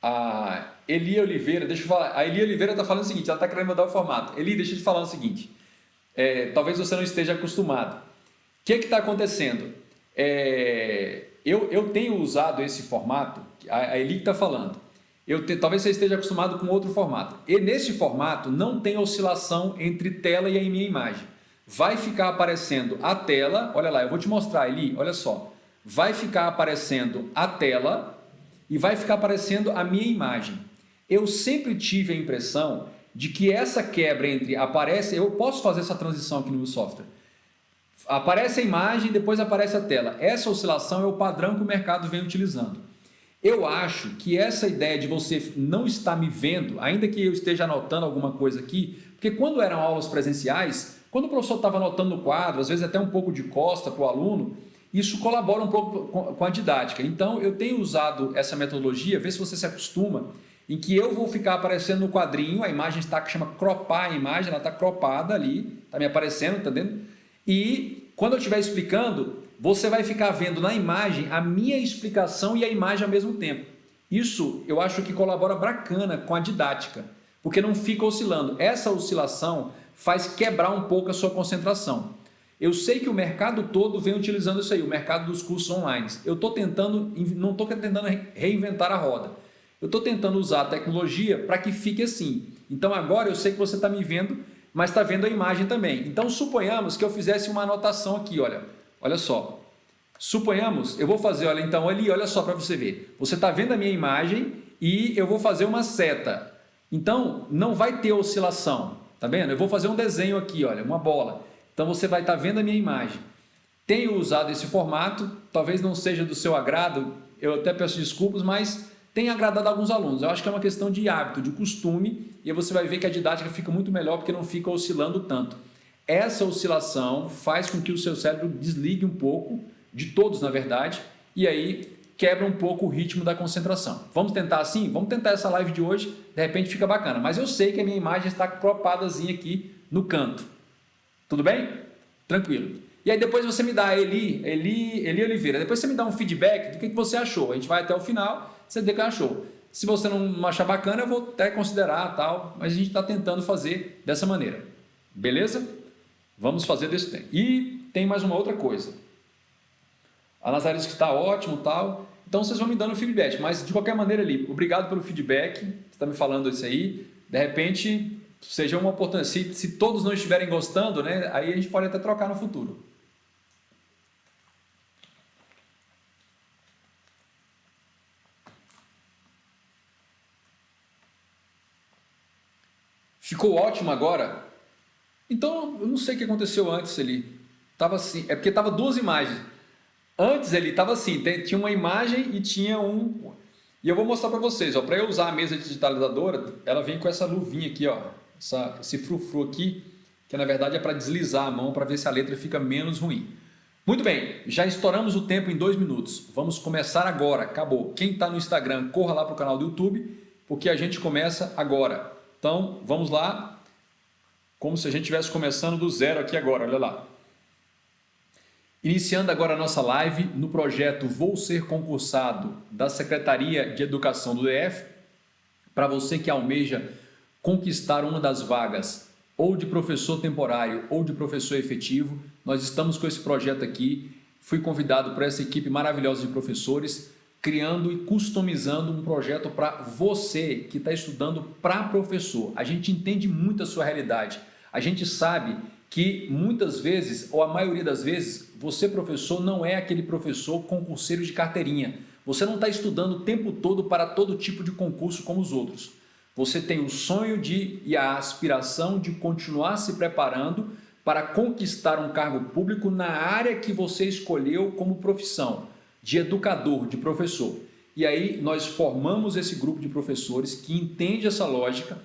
A Eli Oliveira, deixa eu falar. A Eli Oliveira está falando o seguinte, ela está querendo mudar o formato. Eli, deixa eu te falar o seguinte. Talvez você não esteja acostumado. O que está acontecendo? Eu tenho usado esse formato, a Eli está falando. Talvez você esteja acostumado com outro formato. E nesse formato não tem oscilação entre tela e a minha imagem. Vai ficar aparecendo a tela, olha lá, eu vou te mostrar, Eli, olha só. Vai ficar aparecendo a tela e vai ficar aparecendo a minha imagem. Eu sempre tive a impressão de que essa quebra entre aparece, eu posso fazer essa transição aqui no meu software. Aparece a imagem, depois aparece a tela. Essa oscilação é o padrão que o mercado vem utilizando. Eu acho que essa ideia de você não estar me vendo, ainda que eu esteja anotando alguma coisa aqui, porque quando eram aulas presenciais, quando o professor estava anotando no quadro, às vezes até um pouco de costa para o aluno, isso colabora um pouco com a didática. Então, eu tenho usado essa metodologia, vê se você se acostuma, em que eu vou ficar aparecendo no quadrinho, a imagem está que chama cropar a imagem, ela está cropada ali, está me aparecendo, está dentro. E quando eu estiver explicando, você vai ficar vendo na imagem a minha explicação e a imagem ao mesmo tempo. Isso eu acho que colabora bacana com a didática, porque não fica oscilando. Essa oscilação faz quebrar um pouco a sua concentração. Eu sei que o mercado todo vem utilizando isso aí, o mercado dos cursos online. Eu estou tentando, não estou tentando reinventar a roda. Eu estou tentando usar a tecnologia para que fique assim. Então agora eu sei que você está me vendo, mas está vendo a imagem também. Então suponhamos que eu fizesse uma anotação aqui, olha só. Suponhamos, eu vou fazer, olha então ali, olha só para você ver. Você está vendo a minha imagem e eu vou fazer uma seta. Então não vai ter oscilação, tá vendo? Eu vou fazer um desenho aqui, olha, uma bola. Então você vai estar vendo a minha imagem. Tenho usado esse formato, talvez não seja do seu agrado, eu até peço desculpas, mas tem agradado a alguns alunos. Eu acho que é uma questão de hábito, de costume, e aí você vai ver que a didática fica muito melhor porque não fica oscilando tanto. Essa oscilação faz com que o seu cérebro desligue um pouco, de todos na verdade, e aí quebra um pouco o ritmo da concentração. Vamos tentar assim? Vamos tentar essa live de hoje, de repente fica bacana. Mas eu sei que a minha imagem está cropadazinha aqui no canto. Tudo bem? Tranquilo. E aí depois você me dá Eli Oliveira, depois você me dá um feedback do que você achou. A gente vai até o final, você vê o que achou. Se você não achar bacana, eu vou até considerar tal, mas a gente está tentando fazer dessa maneira. Beleza? Vamos fazer desse tempo. E tem mais uma outra coisa. A Nazaré disse que está ótimo tal. Então vocês vão me dando feedback, mas de qualquer maneira ali, obrigado pelo feedback. Você está me falando isso aí. De repente seja uma oportunidade. Se todos não estiverem gostando, né, aí a gente pode até trocar no futuro. Ficou ótimo agora? Então, eu não sei o que aconteceu antes ali. Tava assim, é porque tava duas imagens. Antes ele estava assim, tinha uma imagem e tinha um... E eu vou mostrar para vocês, ó, para eu usar a mesa digitalizadora, ela vem com essa luvinha aqui, ó, esse frufru aqui, que na verdade é para deslizar a mão para ver se a letra fica menos ruim. Muito bem, já estouramos o tempo em 2 minutos. Vamos começar agora, acabou. Quem está no Instagram, corra lá para o canal do YouTube, porque a gente começa agora. Então, vamos lá, como se a gente estivesse começando do zero aqui agora, olha lá. Iniciando agora a nossa live no projeto Vou Ser Concursado da Secretaria de Educação do DF, para você que almeja conquistar uma das vagas ou de professor temporário ou de professor efetivo, nós estamos com esse projeto aqui. Fui convidado por essa equipe maravilhosa de professores, criando e customizando um projeto para você que está estudando para professor. A gente entende muito a sua realidade, a gente sabe que muitas vezes, ou a maioria das vezes, você professor não é aquele professor concurseiro de carteirinha. Você não está estudando o tempo todo para todo tipo de concurso como os outros. Você tem o sonho e a aspiração de continuar se preparando para conquistar um cargo público na área que você escolheu como profissão, de educador, de professor. E aí nós formamos esse grupo de professores que entende essa lógica,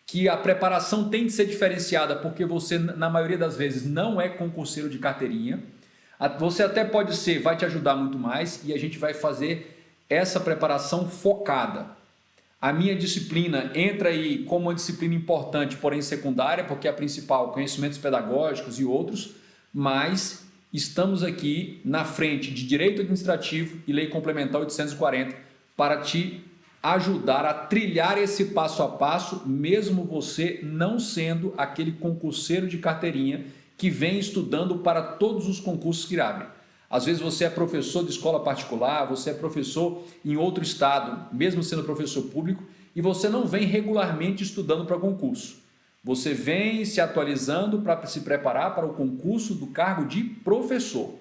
que a preparação tem de ser diferenciada porque você, na maioria das vezes, não é concurseiro de carteirinha. Você até pode ser, vai te ajudar muito mais e a gente vai fazer essa preparação focada. A minha disciplina entra aí como uma disciplina importante, porém secundária, porque é a principal, conhecimentos pedagógicos e outros, mas estamos aqui na frente de Direito Administrativo e Lei Complementar 840 para te ajudar a trilhar esse passo a passo, mesmo você não sendo aquele concurseiro de carteirinha que vem estudando para todos os concursos que abrem. Às vezes você é professor de escola particular, você é professor em outro estado, mesmo sendo professor público, e você não vem regularmente estudando para concurso. Você vem se atualizando para se preparar para o concurso do cargo de professor.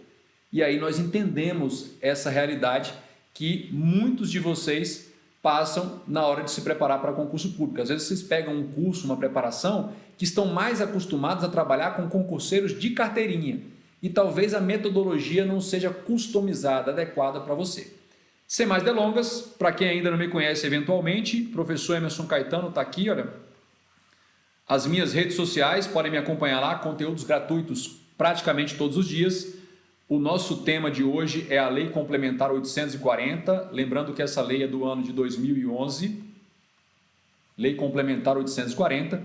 E aí nós entendemos essa realidade que muitos de vocês passam na hora de se preparar para concurso público. Às vezes vocês pegam um curso, uma preparação, que estão mais acostumados a trabalhar com concurseiros de carteirinha. E talvez a metodologia não seja customizada, adequada para você. Sem mais delongas, para quem ainda não me conhece eventualmente, professor Emerson Caetano está aqui, olha. As minhas redes sociais, podem me acompanhar lá, conteúdos gratuitos praticamente todos os dias. O nosso tema de hoje é a Lei Complementar 840, lembrando que essa lei é do ano de 2011, Lei Complementar 840.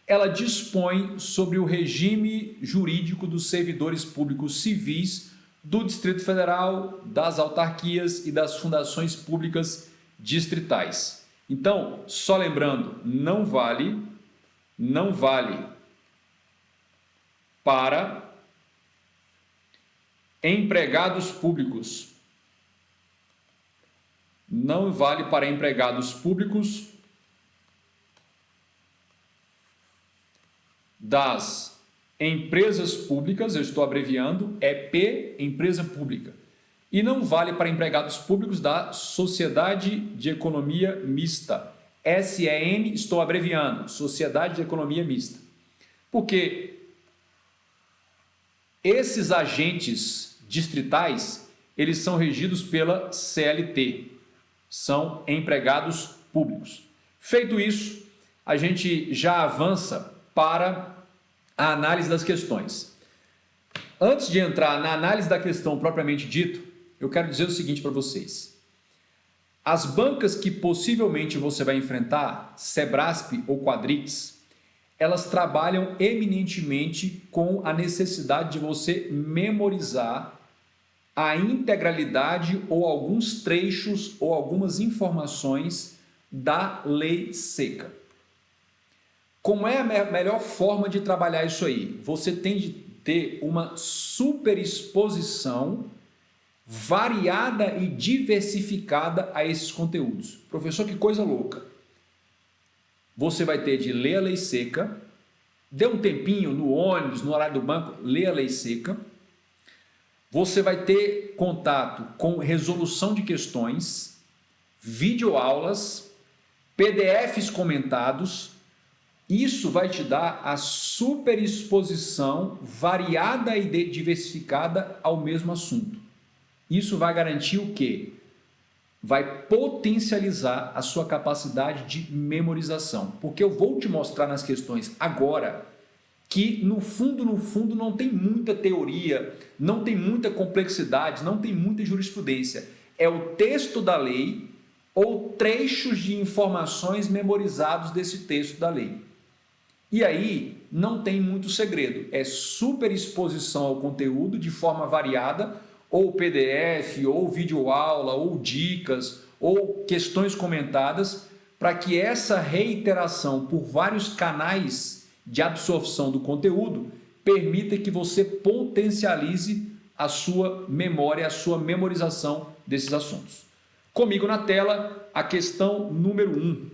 Ela dispõe sobre o regime jurídico dos servidores públicos civis do Distrito Federal, das autarquias e das fundações públicas distritais. Então, só lembrando, não vale para empregados públicos. Não vale para empregados públicos das empresas públicas, eu estou abreviando, EP, empresa pública. E não vale para empregados públicos da Sociedade de Economia Mista. SEM, estou abreviando, Sociedade de Economia Mista. Porque esses agentes distritais, eles são regidos pela CLT, são empregados públicos. Feito isso, a gente já avança para a análise das questões. Antes de entrar na análise da questão propriamente dito, eu quero dizer o seguinte para vocês. As bancas que possivelmente você vai enfrentar, Sebrasp ou Quadrix, elas trabalham eminentemente com a necessidade de você memorizar a integralidade ou alguns trechos ou algumas informações da lei seca. Como é a melhor forma de trabalhar isso aí? Você tem de ter uma superexposição variada e diversificada a esses conteúdos. Professor, que coisa louca. Você vai ter de ler a lei seca, dê um tempinho no ônibus, no horário do banco, lê a lei seca. Você vai ter contato com resolução de questões, videoaulas, PDFs comentados. Isso vai te dar a superexposição variada e diversificada ao mesmo assunto. Isso vai garantir o quê? Vai potencializar a sua capacidade de memorização. Porque eu vou te mostrar nas questões agora que no fundo não tem muita teoria, não tem muita complexidade, não tem muita jurisprudência. É o texto da lei ou trechos de informações memorizados desse texto da lei. E aí não tem muito segredo, é superexposição ao conteúdo de forma variada, ou PDF, ou videoaula, ou dicas, ou questões comentadas, para que essa reiteração por vários canais de absorção do conteúdo permita que você potencialize a sua memória, a sua memorização desses assuntos. Comigo na tela, a questão número 1.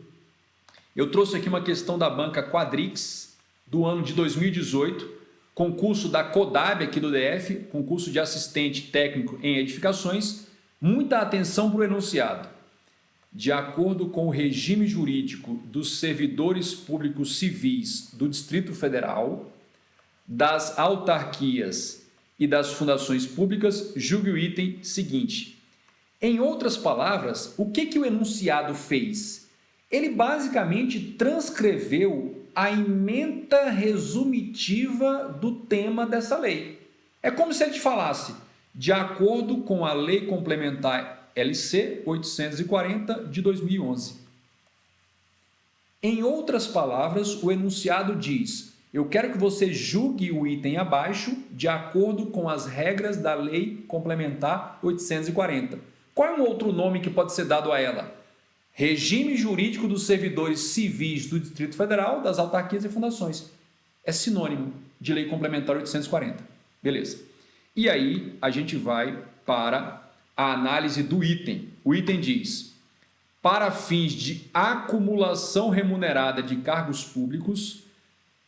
Eu trouxe aqui uma questão da banca Quadrix, do ano de 2018, concurso da CODAB aqui do DF, concurso de assistente técnico em edificações. Muita atenção para o enunciado. De acordo com o regime jurídico dos servidores públicos civis do Distrito Federal, das autarquias e das fundações públicas, julgue o item seguinte. Em outras palavras, o que o enunciado fez? Ele basicamente transcreveu a ementa resumitiva do tema dessa lei. É como se ele te falasse, de acordo com a Lei Complementar LC 840 de 2011. Em outras palavras, o enunciado diz, eu quero que você julgue o item abaixo de acordo com as regras da Lei Complementar 840. Qual é um outro nome que pode ser dado a ela? Regime jurídico dos servidores civis do Distrito Federal, das autarquias e fundações. É sinônimo de Lei Complementar 840. Beleza. E aí a gente vai para a análise do item. O item diz: para fins de acumulação remunerada de cargos públicos,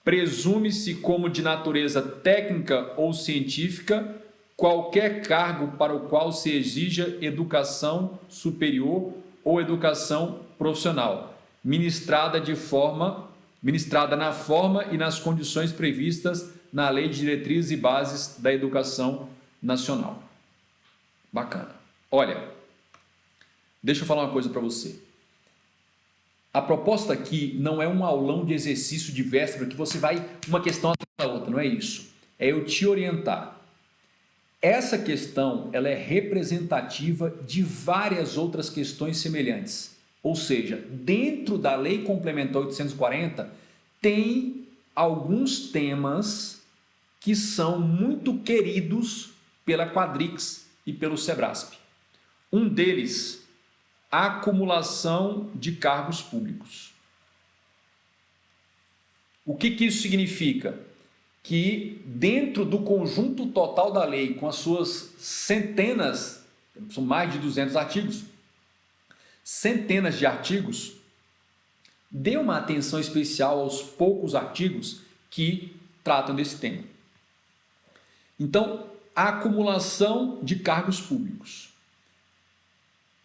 presume-se como de natureza técnica ou científica qualquer cargo para o qual se exija educação superior ou educação profissional, ministrada na forma e nas condições previstas na Lei de Diretrizes e Bases da Educação Nacional. Bacana. Olha, deixa eu falar uma coisa para você. A proposta aqui não é um aulão de exercício de véspera que você vai uma questão atrás da outra, não é isso. É eu te orientar. Essa questão ela é representativa de várias outras questões semelhantes. Ou seja, dentro da Lei Complementar 840 tem alguns temas que são muito queridos pela Quadrix e pelo Sebrasp. Um deles, a acumulação de cargos públicos. O que isso significa? Que dentro do conjunto total da lei, com as suas centenas, são mais de 200 artigos, centenas de artigos, dê uma atenção especial aos poucos artigos que tratam desse tema. Então, a acumulação de cargos públicos.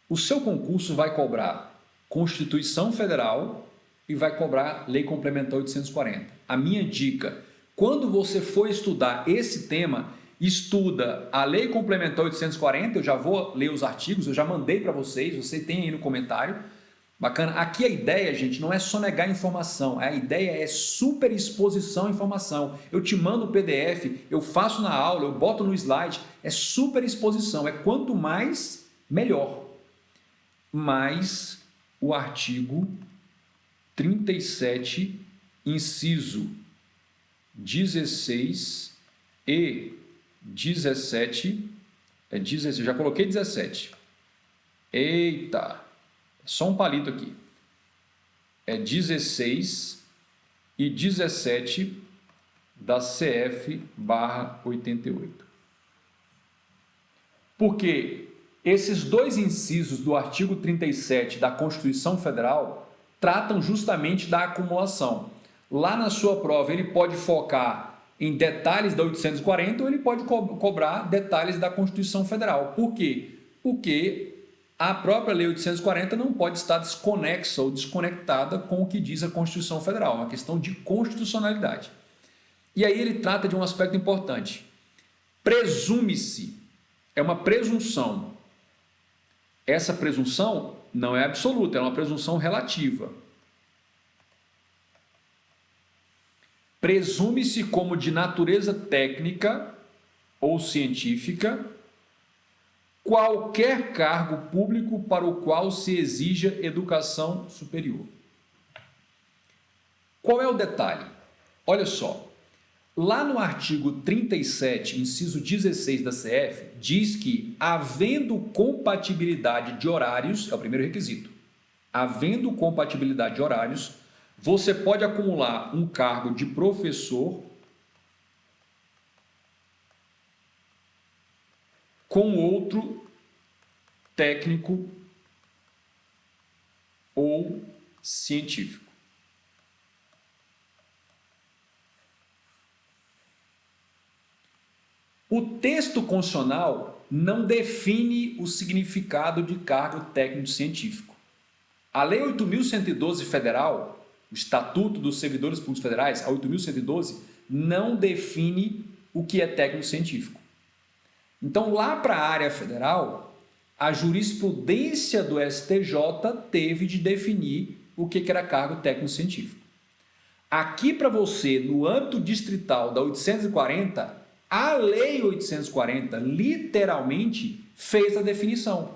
O seu concurso vai cobrar Constituição Federal e vai cobrar Lei Complementar 840. A minha dica: quando você for estudar esse tema, estuda a Lei Complementar 840, eu já vou ler os artigos, eu já mandei para vocês, você tem aí no comentário. Bacana. Aqui a ideia, gente, não é só negar informação, a ideia é superexposição à informação. Eu te mando o PDF, eu faço na aula, eu boto no slide, é superexposição, é quanto mais, melhor. Mas o artigo 37, inciso 16 e 17, já coloquei 17, eita, só um palito aqui, é 16 e 17 da CF/88. Porque esses dois incisos do artigo 37 da Constituição Federal tratam justamente da acumulação. Lá na sua prova ele pode focar em detalhes da 840 ou ele pode cobrar detalhes da Constituição Federal. Por quê? Porque a própria Lei 840 não pode estar desconexa ou desconectada com o que diz a Constituição Federal, é uma questão de constitucionalidade. E aí ele trata de um aspecto importante. Presume-se, é uma presunção. Essa presunção não é absoluta, é uma presunção relativa. Presume-se como de natureza técnica ou científica qualquer cargo público para o qual se exija educação superior. Qual é o detalhe? Olha só, lá no artigo 37, inciso 16 da CF, diz que, havendo compatibilidade de horários, é o primeiro requisito, havendo compatibilidade de horários, você pode acumular um cargo de professor com outro técnico ou científico. O texto constitucional não define o significado de cargo técnico científico. A Lei 8.112 federal, o Estatuto dos Servidores Públicos Federais, a 8.112, não define o que é técnico científico. Então, lá para a área federal, a jurisprudência do STJ teve de definir o que era cargo técnico científico. Aqui para você, no âmbito distrital da 840, a Lei 840 literalmente fez a definição.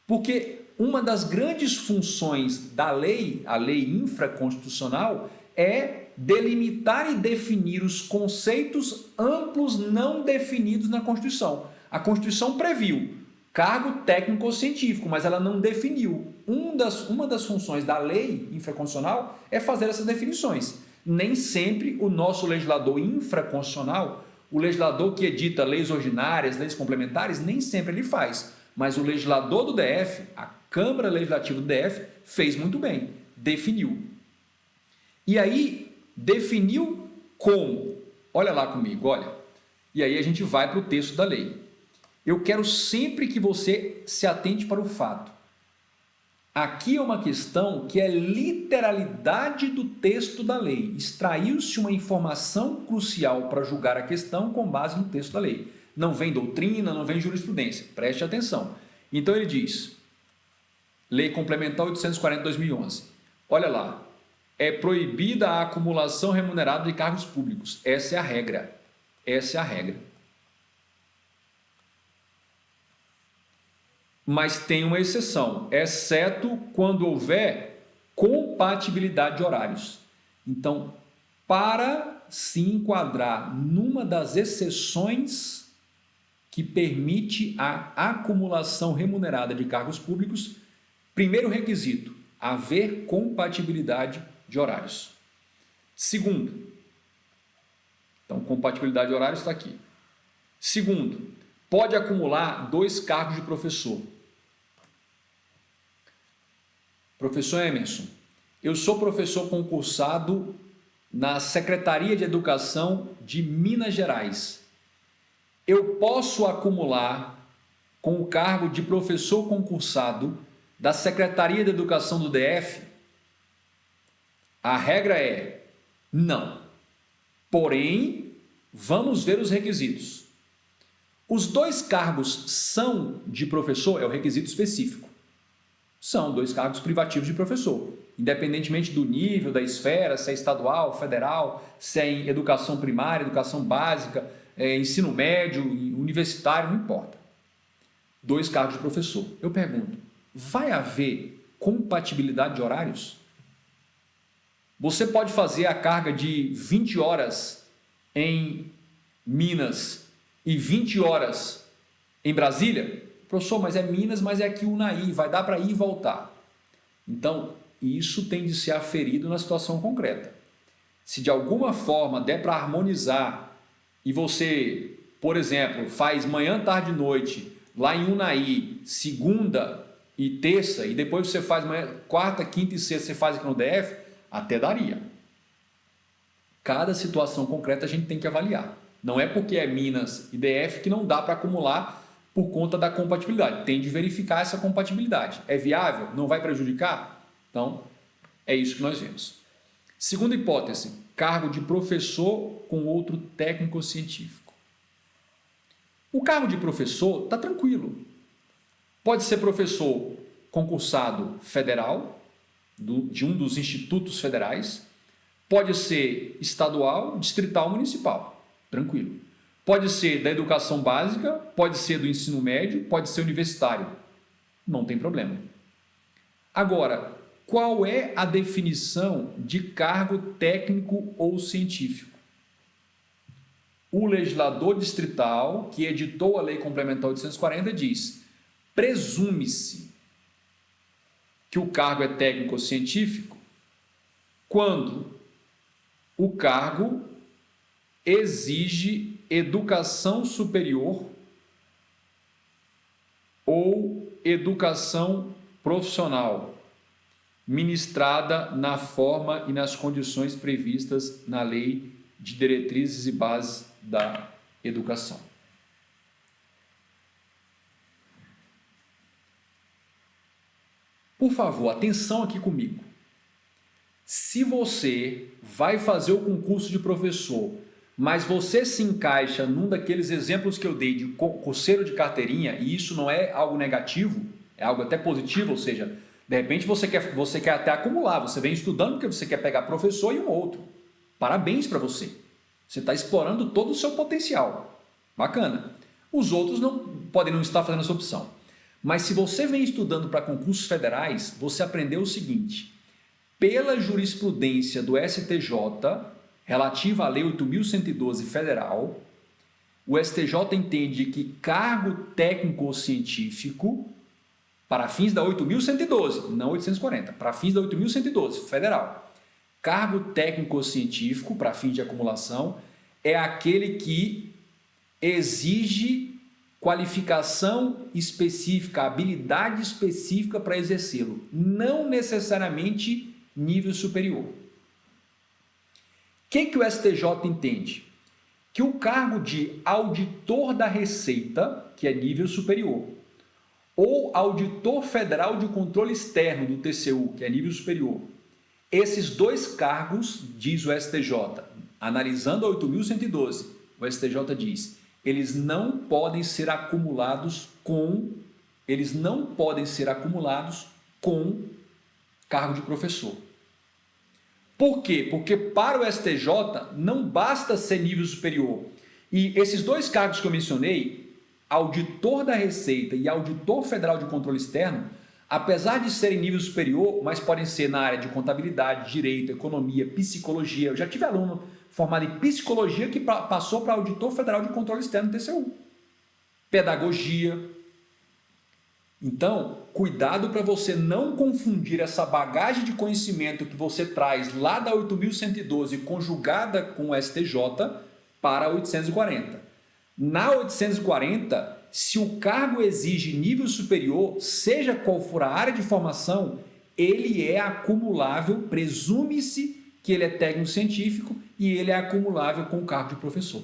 Porque uma das grandes funções da lei, a lei infraconstitucional, é delimitar e definir os conceitos amplos não definidos na Constituição. A Constituição previu cargo técnico ou científico, mas ela não definiu. Uma das funções da lei infraconstitucional é fazer essas definições. Nem sempre o nosso legislador infraconstitucional, o legislador que edita leis ordinárias, leis complementares, nem sempre ele faz. Mas o legislador do DF, a Câmara Legislativa do DF, fez muito bem, definiu. E aí, definiu como? Olha lá comigo, olha. E aí a gente vai para o texto da lei. Eu quero sempre que você se atente para o fato. Aqui é uma questão que é literalidade do texto da lei. Extraiu-se uma informação crucial para julgar a questão com base no texto da lei. Não vem doutrina, não vem jurisprudência. Preste atenção. Então ele diz, Lei Complementar 840/2011. Olha lá. É proibida a acumulação remunerada de cargos públicos. Essa é a regra. Essa é a regra. Mas tem uma exceção, exceto quando houver compatibilidade de horários. Então, para se enquadrar numa das exceções que permite a acumulação remunerada de cargos públicos, primeiro requisito, haver compatibilidade de horários. Segundo, então compatibilidade de horários está aqui. Segundo, pode acumular 2 cargos de professor. Professor Emerson, eu sou professor concursado na Secretaria de Educação de Minas Gerais. Eu posso acumular com o cargo de professor concursado da Secretaria de Educação do DF? A regra é não. Porém, vamos ver os requisitos. Os 2 cargos são de professor, é o requisito específico. São 2 cargos privativos de professor, independentemente do nível, da esfera, se é estadual, federal, se é em educação primária, educação básica, ensino médio, universitário, não importa. 2 cargos de professor. Eu pergunto, vai haver compatibilidade de horários? Você pode fazer a carga de 20 horas em Minas e 20 horas em Brasília? Professor, mas é Minas, mas é aqui Unai, vai dar para ir e voltar. Então, isso tem de ser aferido na situação concreta. Se de alguma forma der para harmonizar e você, por exemplo, faz manhã, tarde e noite lá em Unai, segunda e terça, e depois você faz manhã, quarta, quinta e sexta, você faz aqui no DF, até daria. Cada situação concreta a gente tem que avaliar. Não é porque é Minas e DF que não dá para acumular por conta da compatibilidade. Tem de verificar essa compatibilidade. É viável? Não vai prejudicar? Então, é isso que nós vemos. Segunda hipótese, cargo de professor com outro técnico científico. O cargo de professor está tranquilo. Pode ser professor concursado federal, de um dos institutos federais, pode ser estadual, distrital, municipal, tranquilo. Pode ser da educação básica, pode ser do ensino médio, pode ser universitário, não tem problema. Agora, qual é a definição de cargo técnico ou científico? O legislador distrital, que editou a Lei Complementar 840, diz: presume-se que o cargo é técnico ou científico quando o cargo exige educação superior ou educação profissional, ministrada na forma e nas condições previstas na Lei de Diretrizes e Bases da Educação. Por favor, atenção aqui comigo. Se você vai fazer o concurso de professor, mas você se encaixa num daqueles exemplos que eu dei de concurseiro de carteirinha, e isso não é algo negativo, é algo até positivo, ou seja, de repente você quer até acumular, você vem estudando porque você quer pegar professor e um outro. Parabéns para você. Você está explorando todo o seu potencial. Bacana. Os outros podem não estar fazendo essa opção. Mas se você vem estudando para concursos federais, você aprendeu o seguinte: pela jurisprudência do STJ, relativa à Lei 8.112 federal, o STJ entende que cargo técnico ou científico, para fins da 8.112, não 840, para fins da 8.112, federal, cargo técnico ou científico, para fins de acumulação, é aquele que exige qualificação específica, habilidade específica para exercê-lo, não necessariamente nível superior. O que o STJ entende? Que o cargo de auditor da Receita, que é nível superior, ou auditor federal de controle externo do TCU, que é nível superior, esses dois cargos, diz o STJ, analisando a 8.112, o STJ diz, eles não podem ser acumulados com cargo de professor. Por quê? Porque para o STJ não basta ser nível superior. E esses dois cargos que eu mencionei, auditor da Receita e auditor federal de controle externo, apesar de serem nível superior, mas podem ser na área de contabilidade, direito, economia, psicologia. Eu já tive aluno formado em psicologia que passou para auditor federal de controle externo do TCU. Pedagogia. Então, cuidado para você não confundir essa bagagem de conhecimento que você traz lá da 8.112 conjugada com o STJ para a 840. Na 840, se o cargo exige nível superior, seja qual for a área de formação, ele é acumulável, presume-se que ele é técnico científico e ele é acumulável com o cargo de professor.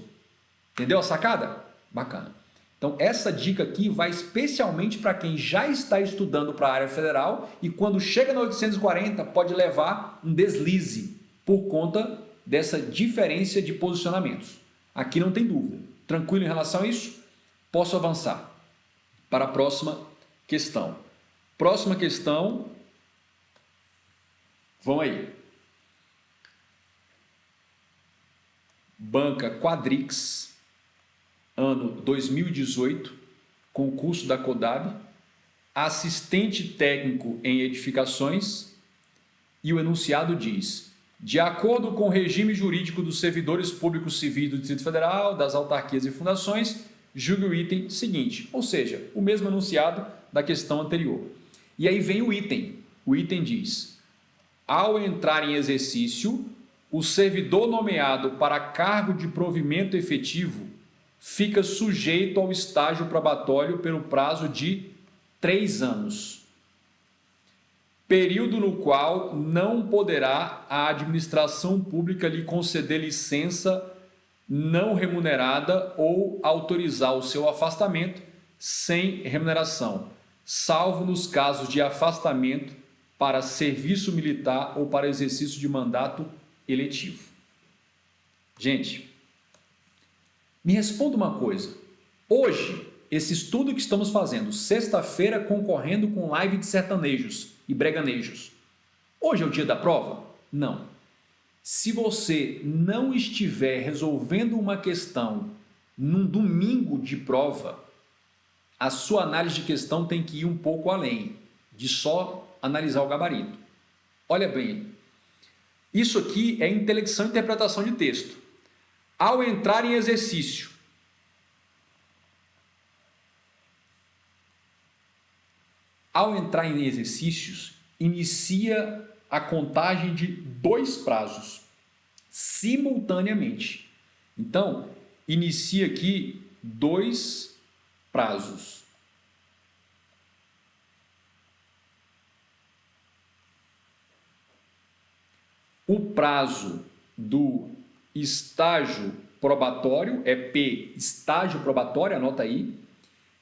Entendeu a sacada? Bacana. Então, essa dica aqui vai especialmente para quem já está estudando para a área federal e quando chega na 840 pode levar um deslize por conta dessa diferença de posicionamentos. Aqui não tem dúvida. Tranquilo em relação a isso? Posso avançar para a próxima questão. Próxima questão, vamos aí. Banca Quadrix, ano 2018, concurso da CODAB, assistente técnico em edificações, e o enunciado diz: de acordo com o regime jurídico dos servidores públicos civis do Distrito Federal, das autarquias e fundações, julgue o item seguinte, ou seja, o mesmo enunciado da questão anterior. E aí vem o item. O item diz: ao entrar em exercício, o servidor nomeado para cargo de provimento efetivo fica sujeito ao estágio probatório pelo prazo de 3 anos, período no qual não poderá a administração pública lhe conceder licença não remunerada ou autorizar o seu afastamento sem remuneração, salvo nos casos de afastamento para serviço militar ou para exercício de mandato eletivo. Gente, me responda uma coisa. Hoje, esse estudo que estamos fazendo, sexta-feira, concorrendo com live de sertanejos e breganejos, hoje é o dia da prova? Não. Se você não estiver resolvendo uma questão num domingo de prova, a sua análise de questão tem que ir um pouco além de só analisar o gabarito. Olha bem, isso aqui é intelecção e interpretação de texto. Ao entrar em exercício, inicia a contagem de 2 prazos simultaneamente. Então, inicia aqui 2 prazos. O prazo do estágio probatório é P, estágio probatório, anota aí,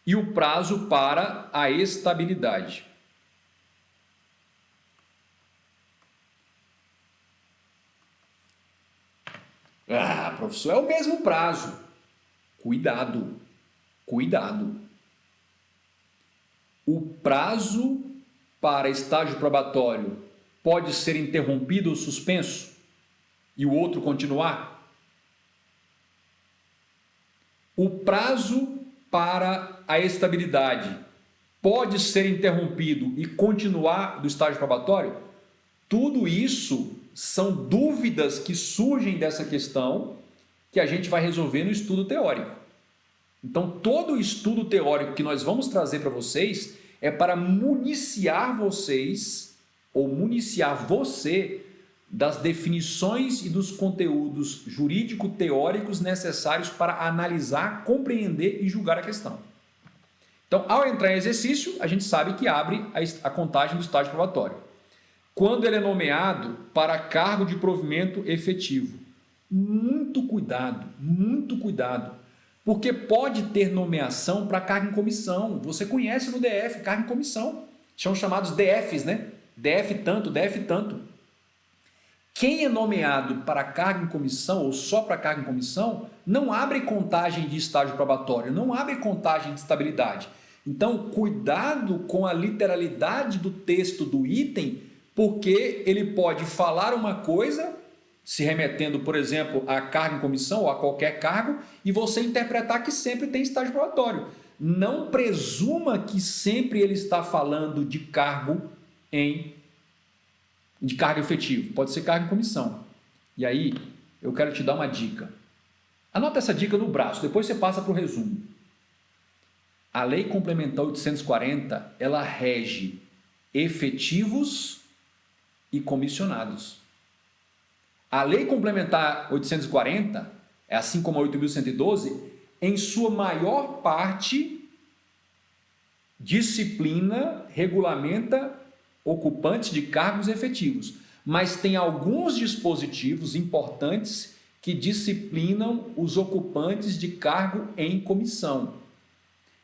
e o prazo para a estabilidade. Ah, professor, é o mesmo prazo. Cuidado, cuidado. O prazo para estágio probatório pode ser interrompido ou suspenso e o outro continuar? O prazo para a estabilidade pode ser interrompido e continuar do estágio probatório? Tudo isso são dúvidas que surgem dessa questão que a gente vai resolver no estudo teórico. Então, todo o estudo teórico que nós vamos trazer para vocês é para municiar vocês, ou municiar você, das definições e dos conteúdos jurídico-teóricos necessários para analisar, compreender e julgar a questão. Então, ao entrar em exercício, a gente sabe que abre a contagem do estágio probatório. Quando ele é nomeado para cargo de provimento efetivo. Muito cuidado, porque pode ter nomeação para cargo em comissão. Você conhece no DF, cargo em comissão. São chamados DFs, né? DF tanto, DF tanto. Quem é nomeado para cargo em comissão ou só para cargo em comissão, não abre contagem de estágio probatório, não abre contagem de estabilidade. Então, cuidado com a literalidade do texto do item, porque ele pode falar uma coisa, se remetendo, por exemplo, a cargo em comissão ou a qualquer cargo, e você interpretar que sempre tem estágio probatório. Não presuma que sempre ele está falando de cargo efetivo. Pode ser cargo em comissão. E aí, eu quero te dar uma dica. Anota essa dica no braço, depois você passa para o resumo. A Lei Complementar 840, ela rege efetivos e comissionados. A Lei Complementar 840, assim como a 8.112, em sua maior parte, disciplina, regulamenta ocupantes de cargos efetivos, mas tem alguns dispositivos importantes que disciplinam os ocupantes de cargo em comissão.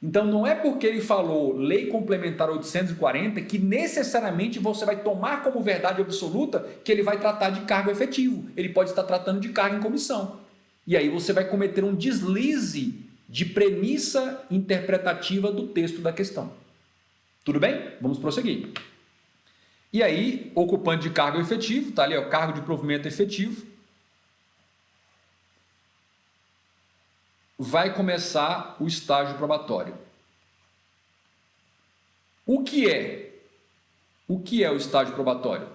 Então, não é porque ele falou Lei Complementar 840 que necessariamente você vai tomar como verdade absoluta que ele vai tratar de cargo efetivo. Ele pode estar tratando de cargo em comissão. E aí você vai cometer um deslize de premissa interpretativa do texto da questão. Tudo bem? Vamos prosseguir. E aí, ocupante de cargo efetivo, tá ali, ó, cargo de provimento efetivo, vai começar o estágio probatório. O que é? O que é o estágio probatório?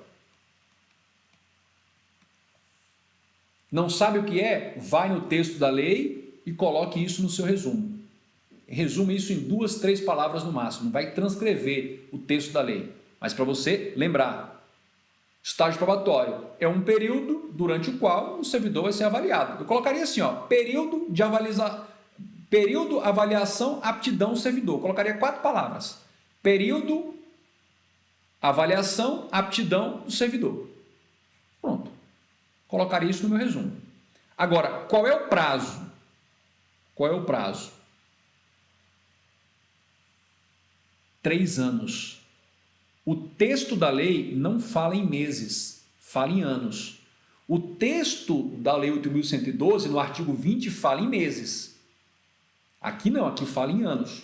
Não sabe o que é? Vai no texto da lei e coloque isso no seu resumo. Resume isso em 2, 3 palavras no máximo. Vai transcrever o texto da lei. Mas para você lembrar, estágio probatório é um período durante o qual o servidor vai ser avaliado. Eu colocaria assim, ó, período, avaliação, aptidão, servidor. Eu colocaria 4 palavras. Período, avaliação, aptidão do servidor. Pronto. Colocaria isso no meu resumo. Agora, qual é o prazo? Qual é o prazo? 3 anos. O texto da lei não fala em meses, fala em anos. O texto da Lei 8.112, no artigo 20, fala em meses. Aqui não, aqui fala em anos.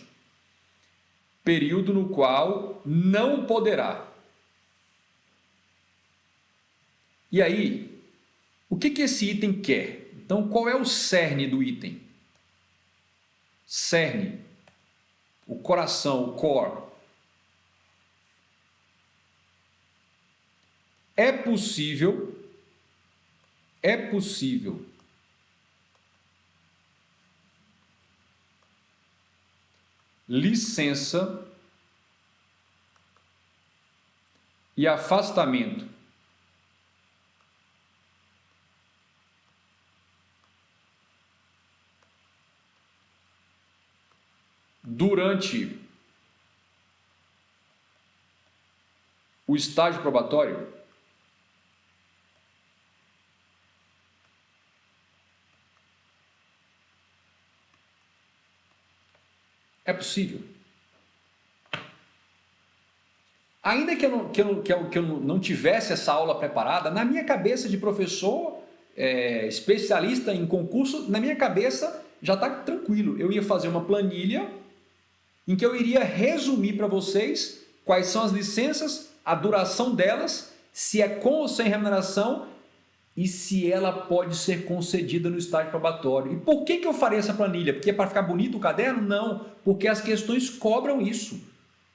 Período no qual não poderá. E aí, o que esse item quer? Então, qual é o cerne do item? Cerne, o coração, o core. É possível licença e afastamento durante o estágio probatório? É possível. Ainda que eu não tivesse essa aula preparada, na minha cabeça de professor, especialista em concurso, na minha cabeça já está tranquilo. Eu ia fazer uma planilha em que eu iria resumir para vocês quais são as licenças, a duração delas, se é com ou sem remuneração e se ela pode ser concedida no estágio probatório. E por que eu farei essa planilha? Porque é para ficar bonito o caderno? Não, porque as questões cobram isso.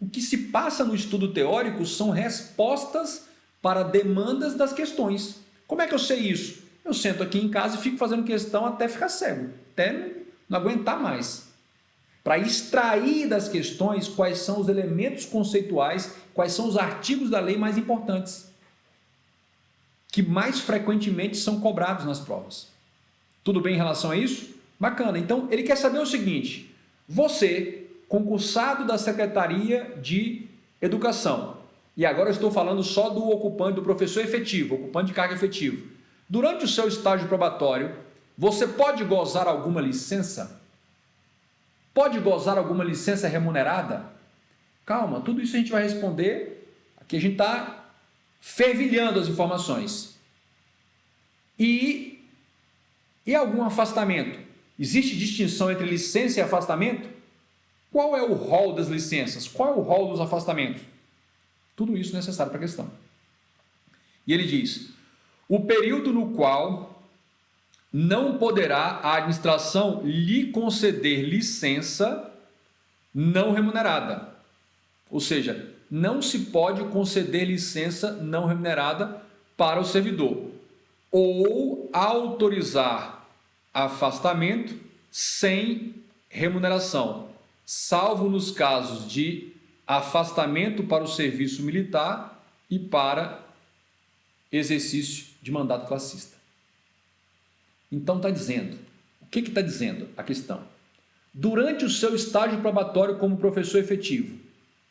O que se passa no estudo teórico são respostas para demandas das questões. Como é que eu sei isso? Eu sento aqui em casa e fico fazendo questão até ficar cego, até não aguentar mais. para extrair das questões quais são os elementos conceituais, quais são os artigos da lei mais importantes, que mais frequentemente são cobrados nas provas. Tudo bem em relação a isso? Bacana. Então, ele quer saber o seguinte: você, concursado da Secretaria de Educação, e agora eu estou falando só do ocupante, do professor efetivo, ocupante de cargo efetivo, durante o seu estágio probatório, você pode gozar alguma licença? Pode gozar alguma licença remunerada? Calma, tudo isso a gente vai responder. Aqui a gente está fervilhando as informações. E algum afastamento? Existe distinção entre licença e afastamento? Qual é o rol das licenças? Qual é o rol dos afastamentos? Tudo isso necessário para a questão. E ele diz: o período no qual não poderá a administração lhe conceder licença não remunerada. Ou seja, não se pode conceder licença não remunerada para o servidor. Ou autorizar afastamento sem remuneração, salvo nos casos de afastamento para o serviço militar e para exercício de mandato classista. Então está dizendo, o que está dizendo a questão? Durante o seu estágio probatório como professor efetivo,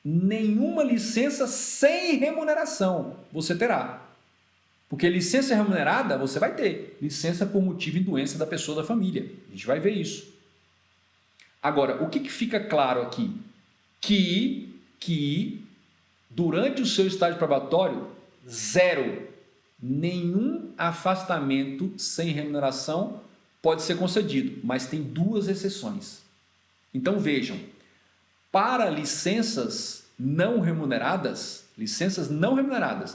nenhuma licença sem remuneração você terá. Porque licença remunerada você vai ter, licença por motivo de doença da pessoa da família. A gente vai ver isso. Agora, o que fica claro aqui? Que durante o seu estágio probatório, zero. Nenhum afastamento sem remuneração pode ser concedido, mas tem duas exceções. Então vejam, para licenças não remuneradas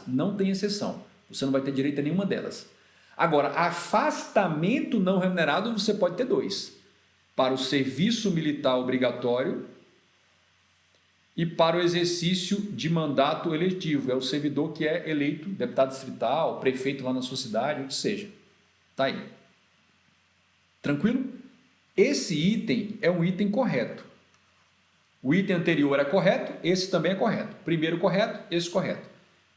não tem exceção. Você não vai ter direito a nenhuma delas. Agora, afastamento não remunerado você pode ter dois. Para o serviço militar obrigatório e para o exercício de mandato eletivo. É o servidor que é eleito deputado distrital, prefeito lá na sua cidade, o que seja. Tá aí. Tranquilo? Esse item é um item correto. O item anterior é correto, esse também é correto. Primeiro correto, esse correto.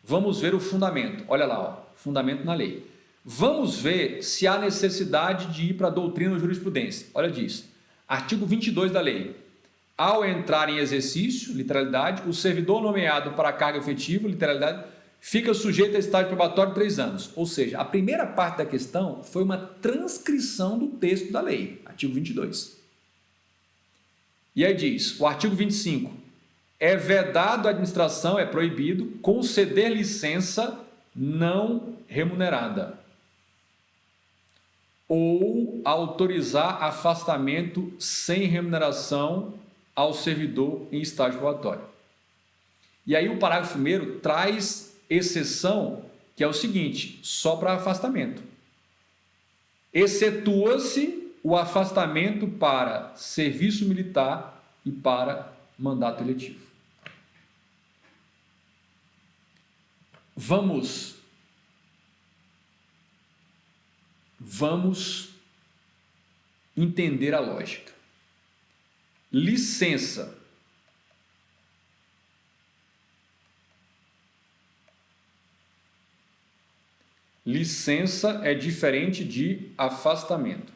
Vamos ver o fundamento. Olha lá, ó, fundamento na lei. Vamos ver se há necessidade de ir para a doutrina ou jurisprudência. Olha disso. Artigo 22 da lei. Ao entrar em exercício, literalidade, o servidor nomeado para a carga efetiva, literalidade, fica sujeito a estágio probatório de 3 anos. Ou seja, a primeira parte da questão foi uma transcrição do texto da lei, artigo 22. E aí diz, o artigo 25, é vedado à administração, é proibido, conceder licença não remunerada ou autorizar afastamento sem remuneração ao servidor em estágio probatório. E aí o parágrafo 1º traz exceção, que é o seguinte, só para afastamento. Excetua-se o afastamento para serviço militar e para mandato eletivo. Vamos entender a lógica. Licença. Licença é diferente de afastamento.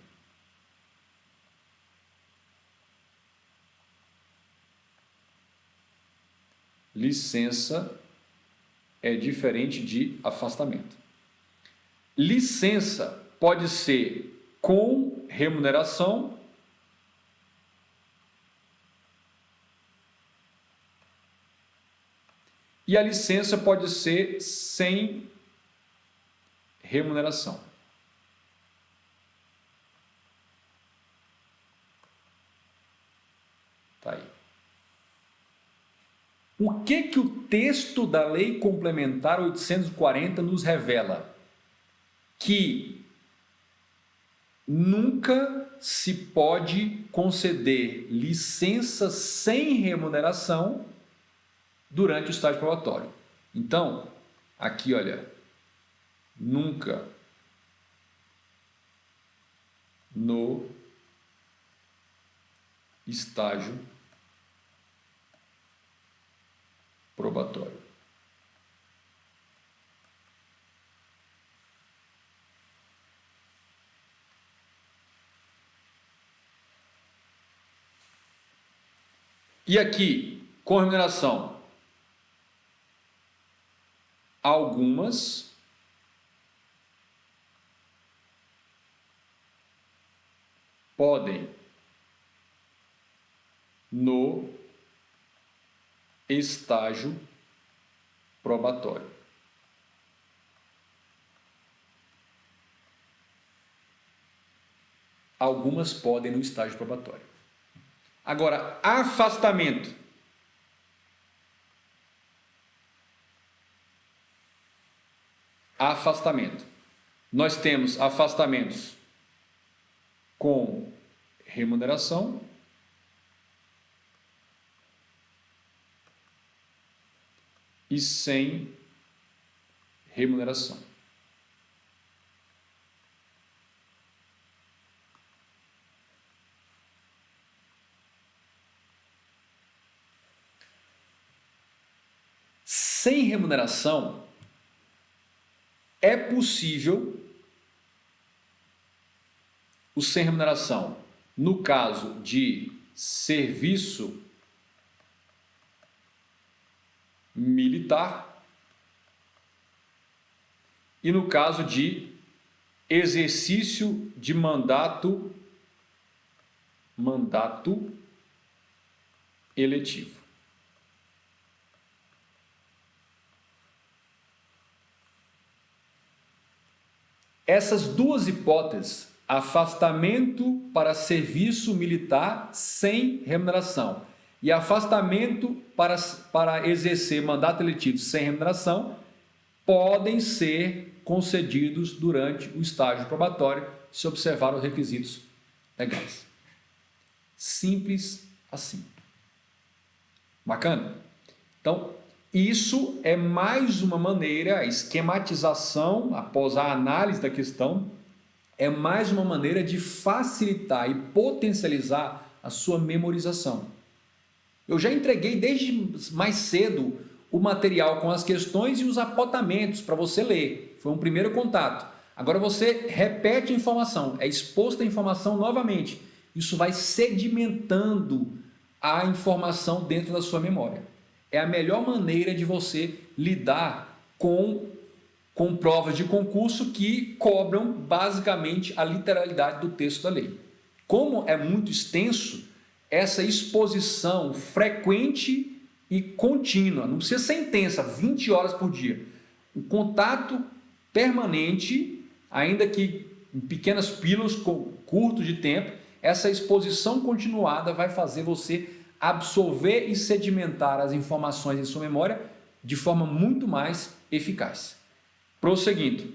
Licença é diferente de afastamento. Licença pode ser com remuneração e a licença pode ser sem remuneração. Tá aí. O que o texto da Lei Complementar 840 nos revela? Que nunca se pode conceder licença sem remuneração durante o estágio probatório. Então, aqui, olha, nunca no estágio probatório. E aqui, com remuneração, algumas podem, no estágio probatório. Algumas podem no estágio probatório. Agora, afastamento. Afastamento. Nós temos afastamentos com remuneração e sem remuneração. Sem remuneração, é possível o sem remuneração no caso de serviço militar e no caso de exercício de mandato eletivo. Essas duas hipóteses, afastamento para serviço militar sem remuneração e afastamento para exercer mandato eletivo sem remuneração, podem ser concedidos durante o estágio probatório se observar os requisitos legais. Simples assim. Bacana? Então, isso é mais uma maneira, a esquematização, após a análise da questão, é mais uma maneira de facilitar e potencializar a sua memorização. Eu já entreguei desde mais cedo o material com as questões e os apontamentos para você ler. Foi um primeiro contato. Agora você repete a informação, é exposta a informação novamente. Isso vai sedimentando a informação dentro da sua memória. É a melhor maneira de você lidar com provas de concurso que cobram basicamente a literalidade do texto da lei. Como é muito extenso, essa exposição frequente e contínua, não precisa ser intensa, 20 horas por dia. O contato permanente, ainda que em pequenas pílulas, curtos de tempo, essa exposição continuada vai fazer você absorver e sedimentar as informações em sua memória de forma muito mais eficaz. Prosseguindo.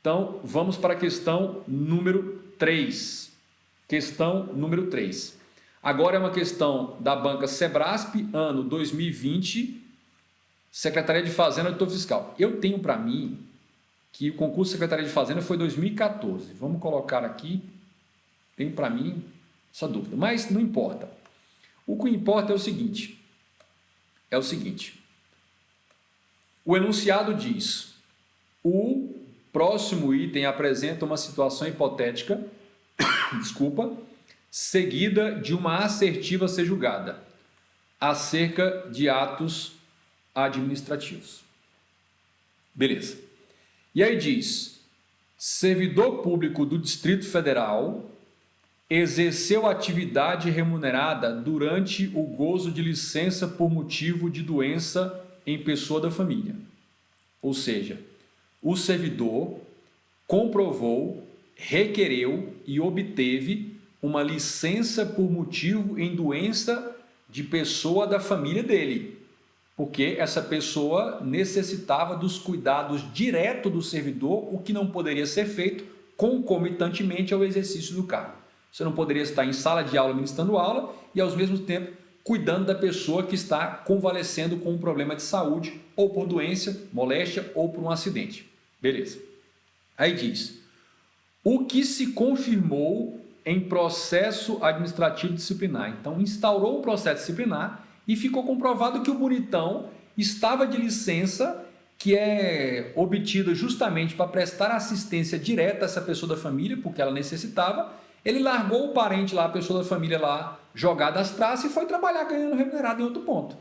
Então, vamos para a questão número 3. Questão número 3. Agora é uma questão da banca Sebrasp, ano 2020, Secretaria de Fazenda e Auditor Fiscal. Eu tenho para mim que o concurso de Secretaria de Fazenda foi 2014. Vamos colocar aqui, tenho para mim essa dúvida, mas não importa. O que importa é o seguinte, o enunciado diz, o próximo item apresenta uma situação hipotética, seguida de uma assertiva a ser julgada, acerca de atos administrativos. Beleza. E aí diz, servidor público do Distrito Federal exerceu atividade remunerada durante o gozo de licença por motivo de doença em pessoa da família. Ou seja, o servidor comprovou, requereu e obteve uma licença por motivo em doença de pessoa da família dele, porque essa pessoa necessitava dos cuidados diretos do servidor, o que não poderia ser feito concomitantemente ao exercício do cargo. Você não poderia estar em sala de aula ministrando aula e, ao mesmo tempo, cuidando da pessoa que está convalescendo com um problema de saúde, ou por doença, moléstia, ou por um acidente. Beleza. Aí diz, o que se confirmou em processo administrativo disciplinar. Então, instaurou o processo disciplinar e ficou comprovado que o bonitão estava de licença, que é obtida justamente para prestar assistência direta a essa pessoa da família, porque ela necessitava. Ele largou o parente lá, a pessoa da família lá, jogada às traças, e foi trabalhar ganhando remunerado em outro ponto.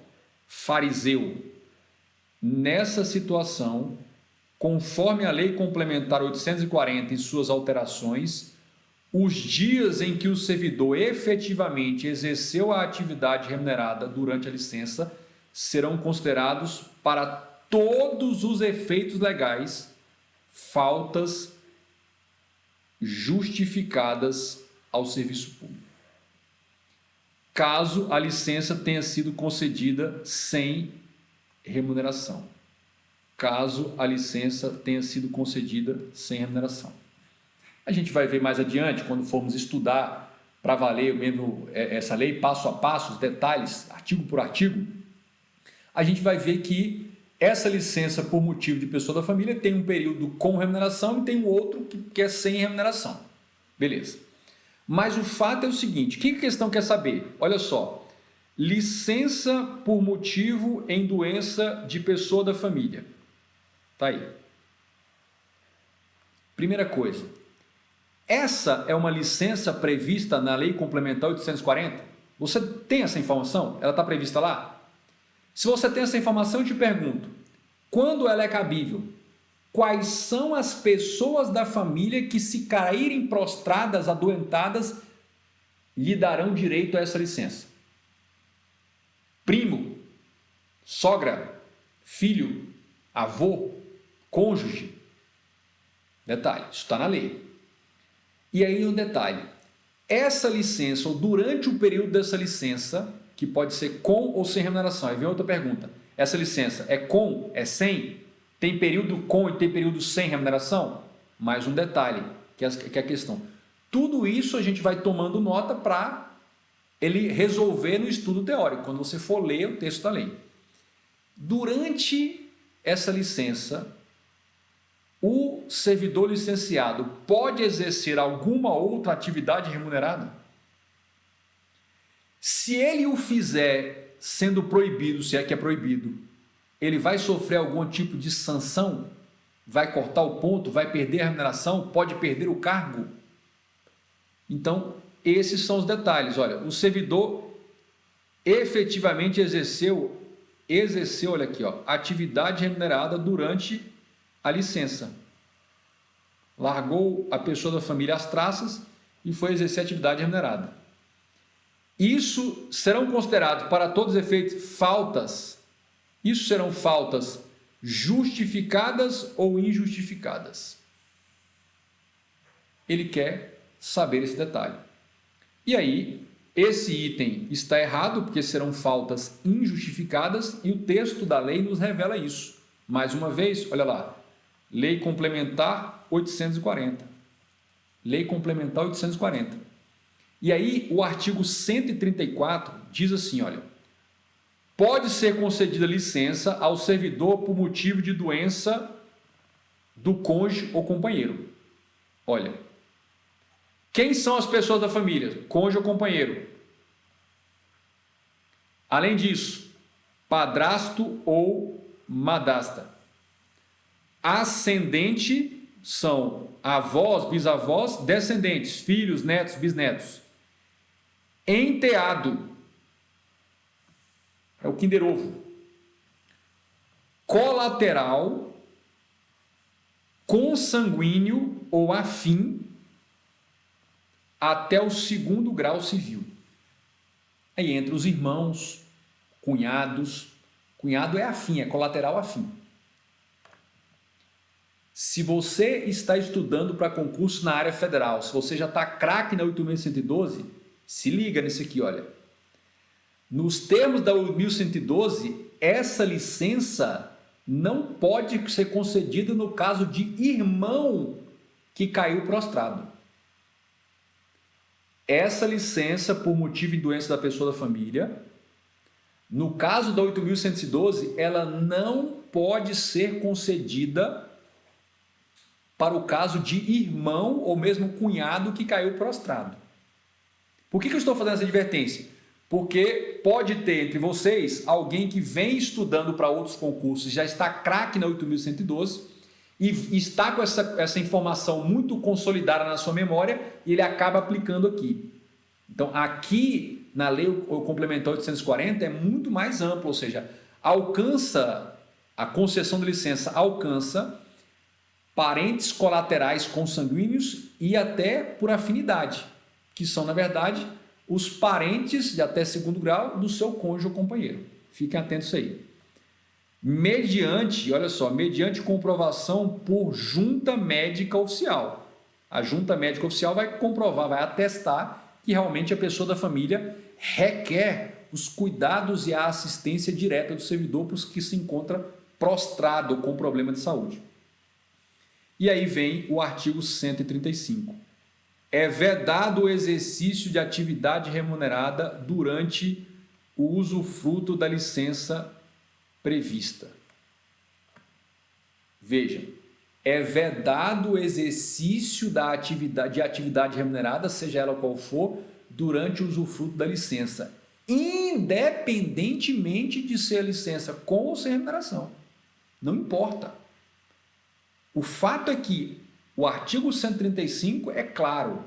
Fariseu, nessa situação, conforme a Lei Complementar 840 e suas alterações, os dias em que o servidor efetivamente exerceu a atividade remunerada durante a licença serão considerados para todos os efeitos legais faltas justificadas ao serviço público, caso a licença tenha sido concedida sem remuneração. Caso a licença tenha sido concedida sem remuneração. A gente vai ver mais adiante, quando formos estudar para valer mesmo essa lei, passo a passo, os detalhes, artigo por artigo, a gente vai ver que essa licença por motivo de pessoa da família tem um período com remuneração e tem um outro que é sem remuneração. Beleza. Mas o fato é o seguinte, o que a questão quer saber? Olha só, licença por motivo em doença de pessoa da família. Tá aí. Primeira coisa, essa é uma licença prevista na Lei Complementar 840? Você tem essa informação? Ela está prevista lá? Se você tem essa informação, eu te pergunto, quando ela é cabível? Quais são as pessoas da família que, se caírem prostradas, adoentadas, lhe darão direito a essa licença? Primo, sogra, filho, avô, cônjuge. Detalhe, isso está na lei. E aí um detalhe, essa licença, ou durante o período dessa licença, que pode ser com ou sem remuneração. Aí vem outra pergunta, essa licença é com, é sem? Tem período com e tem período sem remuneração? Mais um detalhe, que é a questão. Tudo isso a gente vai tomando nota para ele resolver no estudo teórico, quando você for ler o texto da lei. Durante essa licença, o servidor licenciado pode exercer alguma outra atividade remunerada? Se ele o fizer sendo proibido, se é que é proibido, ele vai sofrer algum tipo de sanção? Vai cortar o ponto? Vai perder a remuneração? Pode perder o cargo? Então, esses são os detalhes. Olha, o servidor efetivamente exerceu, olha aqui, ó, atividade remunerada durante a licença. Largou a pessoa da família às traças e foi exercer atividade remunerada. Isso serão considerados, para todos os efeitos, faltas. Isso serão faltas justificadas ou injustificadas. Ele quer saber esse detalhe. E aí, esse item está errado, porque serão faltas injustificadas, e o texto da lei nos revela isso. Mais uma vez, olha lá, Lei Complementar 840. Lei Complementar 840. E aí, o artigo 134 diz assim, olha, pode ser concedida licença ao servidor por motivo de doença do cônjuge ou companheiro. Olha, quem são as pessoas da família? Cônjuge ou companheiro. Além disso, padrasto ou madrasta. Ascendente são avós, bisavós, descendentes, filhos, netos, bisnetos. Enteado é o Kinder Ovo. Colateral, consanguíneo ou afim até o 2º grau civil. Aí entra os irmãos, cunhados. Cunhado é afim, é colateral afim. Se você está estudando para concurso na área federal, se você já está craque na 8.112, se liga nesse aqui, olha. Nos termos da 8.112, essa licença não pode ser concedida no caso de irmão que caiu prostrado. Essa licença por motivo de doença da pessoa da família, no caso da 8.112, ela não pode ser concedida para o caso de irmão ou mesmo cunhado que caiu prostrado. Por que eu estou fazendo essa advertência? Porque pode ter entre vocês alguém que vem estudando para outros concursos, já está craque na 8.112 e está com essa informação muito consolidada na sua memória e ele acaba aplicando aqui. Então, aqui na Lei Complementar 840 é muito mais amplo, ou seja, a concessão de licença alcança parentes colaterais consanguíneos e até por afinidade, que são, na verdade, os parentes de até segundo grau do seu cônjuge ou companheiro. Fiquem atentos aí. Mediante, olha só, mediante comprovação por junta médica oficial. A junta médica oficial vai comprovar, vai atestar que realmente a pessoa da família requer os cuidados e a assistência direta do servidor para os que se encontra prostrado com problema de saúde. E aí vem o artigo 135. É vedado o exercício de atividade remunerada durante o usufruto da licença prevista. Veja, é vedado o exercício de atividade remunerada, seja ela qual for, durante o usufruto da licença, independentemente de ser a licença com ou sem remuneração. Não importa. O fato é que o artigo 135 é claro.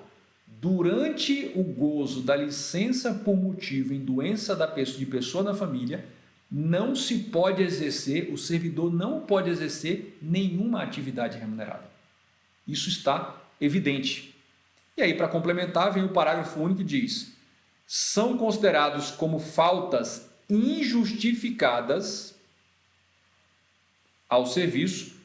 Durante o gozo da licença por motivo em doença de pessoa da família, não se pode exercer, o servidor não pode exercer nenhuma atividade remunerada. Isso está evidente. E aí, para complementar, vem o parágrafo único que diz: são considerados como faltas injustificadas ao serviço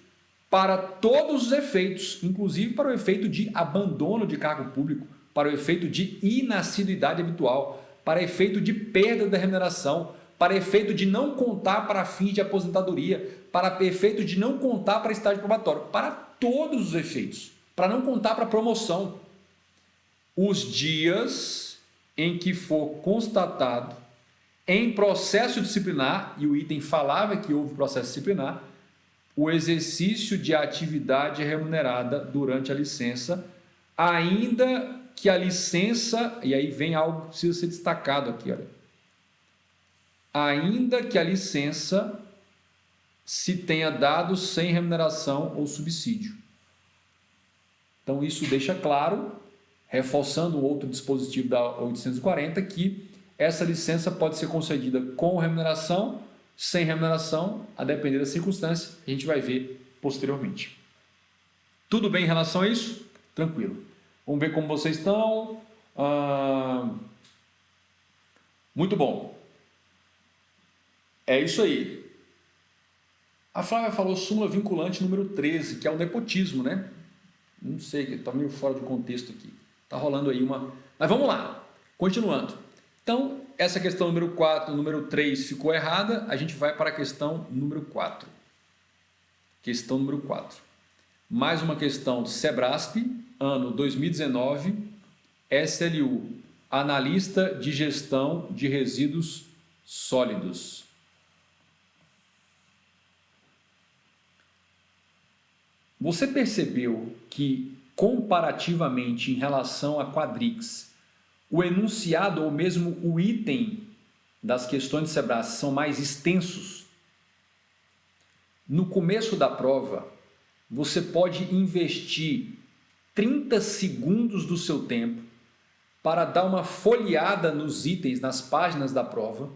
para todos os efeitos, inclusive para o efeito de abandono de cargo público, para o efeito de inassiduidade habitual, para efeito de perda da remuneração, para efeito de não contar para fins de aposentadoria, para efeito de não contar para estágio probatório, para todos os efeitos, para não contar para promoção. Os dias em que for constatado em processo disciplinar, e o item falava que houve processo disciplinar, o exercício de atividade remunerada durante a licença, ainda que a licença, e aí vem algo que precisa ser destacado aqui, olha, ainda que a licença se tenha dado sem remuneração ou subsídio. Então isso deixa claro, reforçando um outro dispositivo da 840, que essa licença pode ser concedida com remuneração, sem remuneração, a depender da circunstância, a gente vai ver posteriormente. Tudo bem em relação a isso? Tranquilo. Vamos ver como vocês estão. Muito bom. É isso aí. A Flávia falou súmula vinculante número 13, que é o nepotismo, né? Não sei, está meio fora de contexto aqui. Está rolando aí uma... Mas vamos lá, continuando. Então, essa questão número 4, número 3 ficou errada, a gente vai para a questão número 4. Questão número 4. Mais uma questão de Sebrasp, ano 2019, SLU, analista de gestão de resíduos sólidos. Você percebeu que, comparativamente em relação a Quadrix, o enunciado ou mesmo o item das questões de Sebrasp são mais extensos? No começo da prova, você pode investir 30 segundos do seu tempo para dar uma folheada nos itens, nas páginas da prova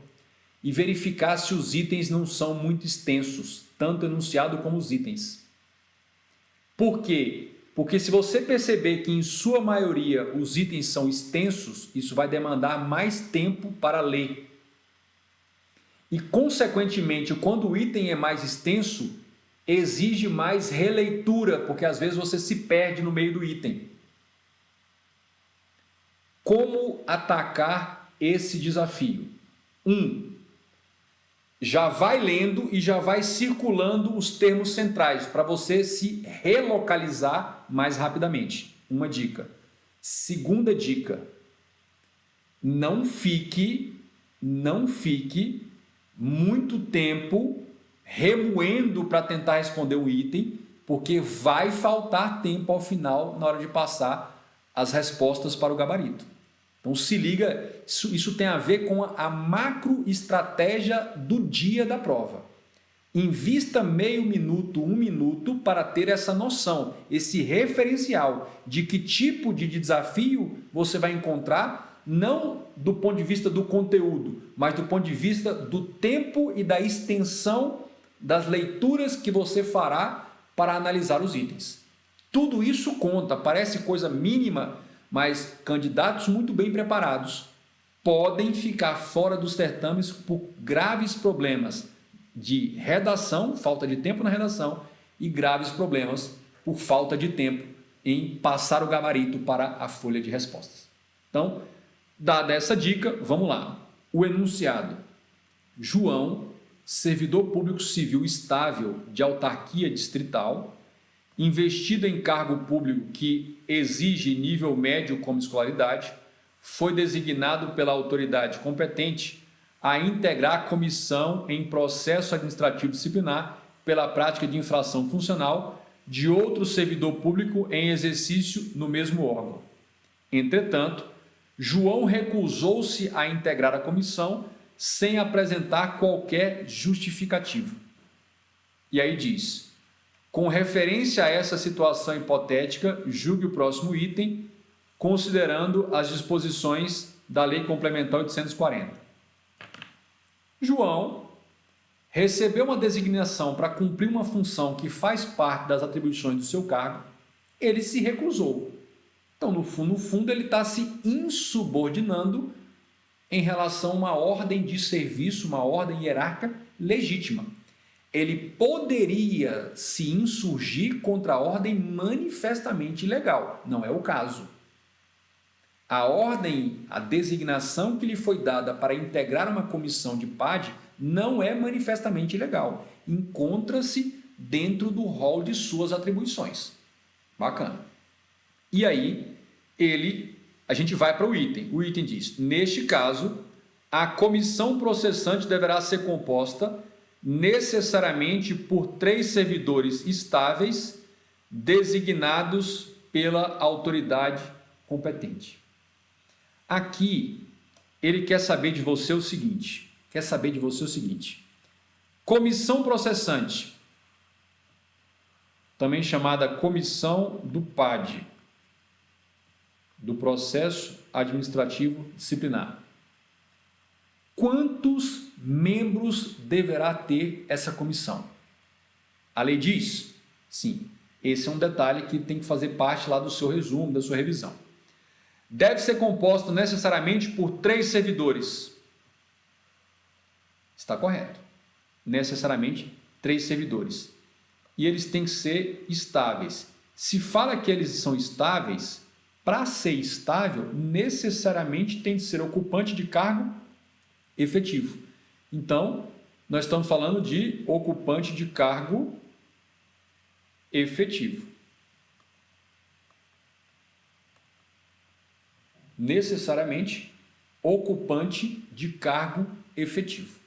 e verificar se os itens não são muito extensos, tanto o enunciado como os itens. Por quê? Porque se você perceber que em sua maioria os itens são extensos, isso vai demandar mais tempo para ler. E, consequentemente, quando o item é mais extenso, exige mais releitura, porque às vezes você se perde no meio do item. Como atacar esse desafio? 1. Já vai lendo e já vai circulando os termos centrais para você se relocalizar mais rapidamente. Uma dica. Segunda dica. Não fique muito tempo remoendo para tentar responder o item, porque vai faltar tempo ao final na hora de passar as respostas para o gabarito. Então se liga, isso tem a ver com a macroestratégia do dia da prova. Invista meio minuto, 1 minuto para ter essa noção, esse referencial de que tipo de desafio você vai encontrar, não do ponto de vista do conteúdo, mas do ponto de vista do tempo e da extensão das leituras que você fará para analisar os itens. Tudo isso conta, parece coisa mínima, mas candidatos muito bem preparados podem ficar fora dos certames por graves problemas de redação, falta de tempo na redação, e graves problemas por falta de tempo em passar o gabarito para a folha de respostas. Então, dada essa dica, vamos lá. O enunciado: João, servidor público civil estável de autarquia distrital, investido em cargo público que exige nível médio como escolaridade, foi designado pela autoridade competente a integrar a comissão em processo administrativo disciplinar pela prática de infração funcional de outro servidor público em exercício no mesmo órgão. Entretanto, João recusou-se a integrar a comissão sem apresentar qualquer justificativo. E aí diz: com referência a essa situação hipotética, julgue o próximo item, considerando as disposições da Lei Complementar 840. João recebeu uma designação para cumprir uma função que faz parte das atribuições do seu cargo, ele se recusou. Então, no fundo, ele está se insubordinando em relação a uma ordem de serviço, uma ordem hierárquica legítima. Ele poderia se insurgir contra a ordem manifestamente ilegal, não é o caso. A ordem, a designação que lhe foi dada para integrar uma comissão de PAD não é manifestamente ilegal. Encontra-se dentro do rol de suas atribuições. Bacana. E aí, a gente vai para o item. O item diz: neste caso, a comissão processante deverá ser composta necessariamente por 3 servidores estáveis designados pela autoridade competente. Aqui, ele quer saber de você o seguinte, comissão processante, também chamada comissão do PAD, do processo administrativo disciplinar. Quantos membros deverá ter essa comissão? A lei diz? Sim. Esse é um detalhe que tem que fazer parte lá do seu resumo, da sua revisão. Deve ser composto necessariamente por 3 servidores. Está correto. Necessariamente 3 servidores. E eles têm que ser estáveis. Se fala que eles são estáveis, para ser estável, necessariamente tem de ser ocupante de cargo efetivo. Então, nós estamos falando de ocupante de cargo efetivo. Necessariamente ocupante de cargo efetivo.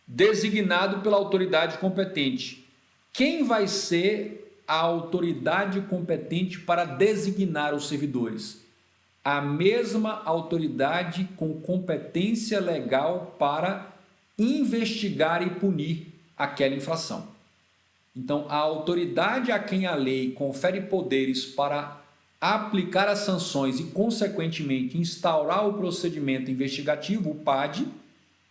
Designado pela autoridade competente. Quem vai ser a autoridade competente para designar os servidores? A mesma autoridade com competência legal para investigar e punir aquela infração. Então, a autoridade a quem a lei confere poderes para aplicar as sanções e, consequentemente, instaurar o procedimento investigativo, o PAD,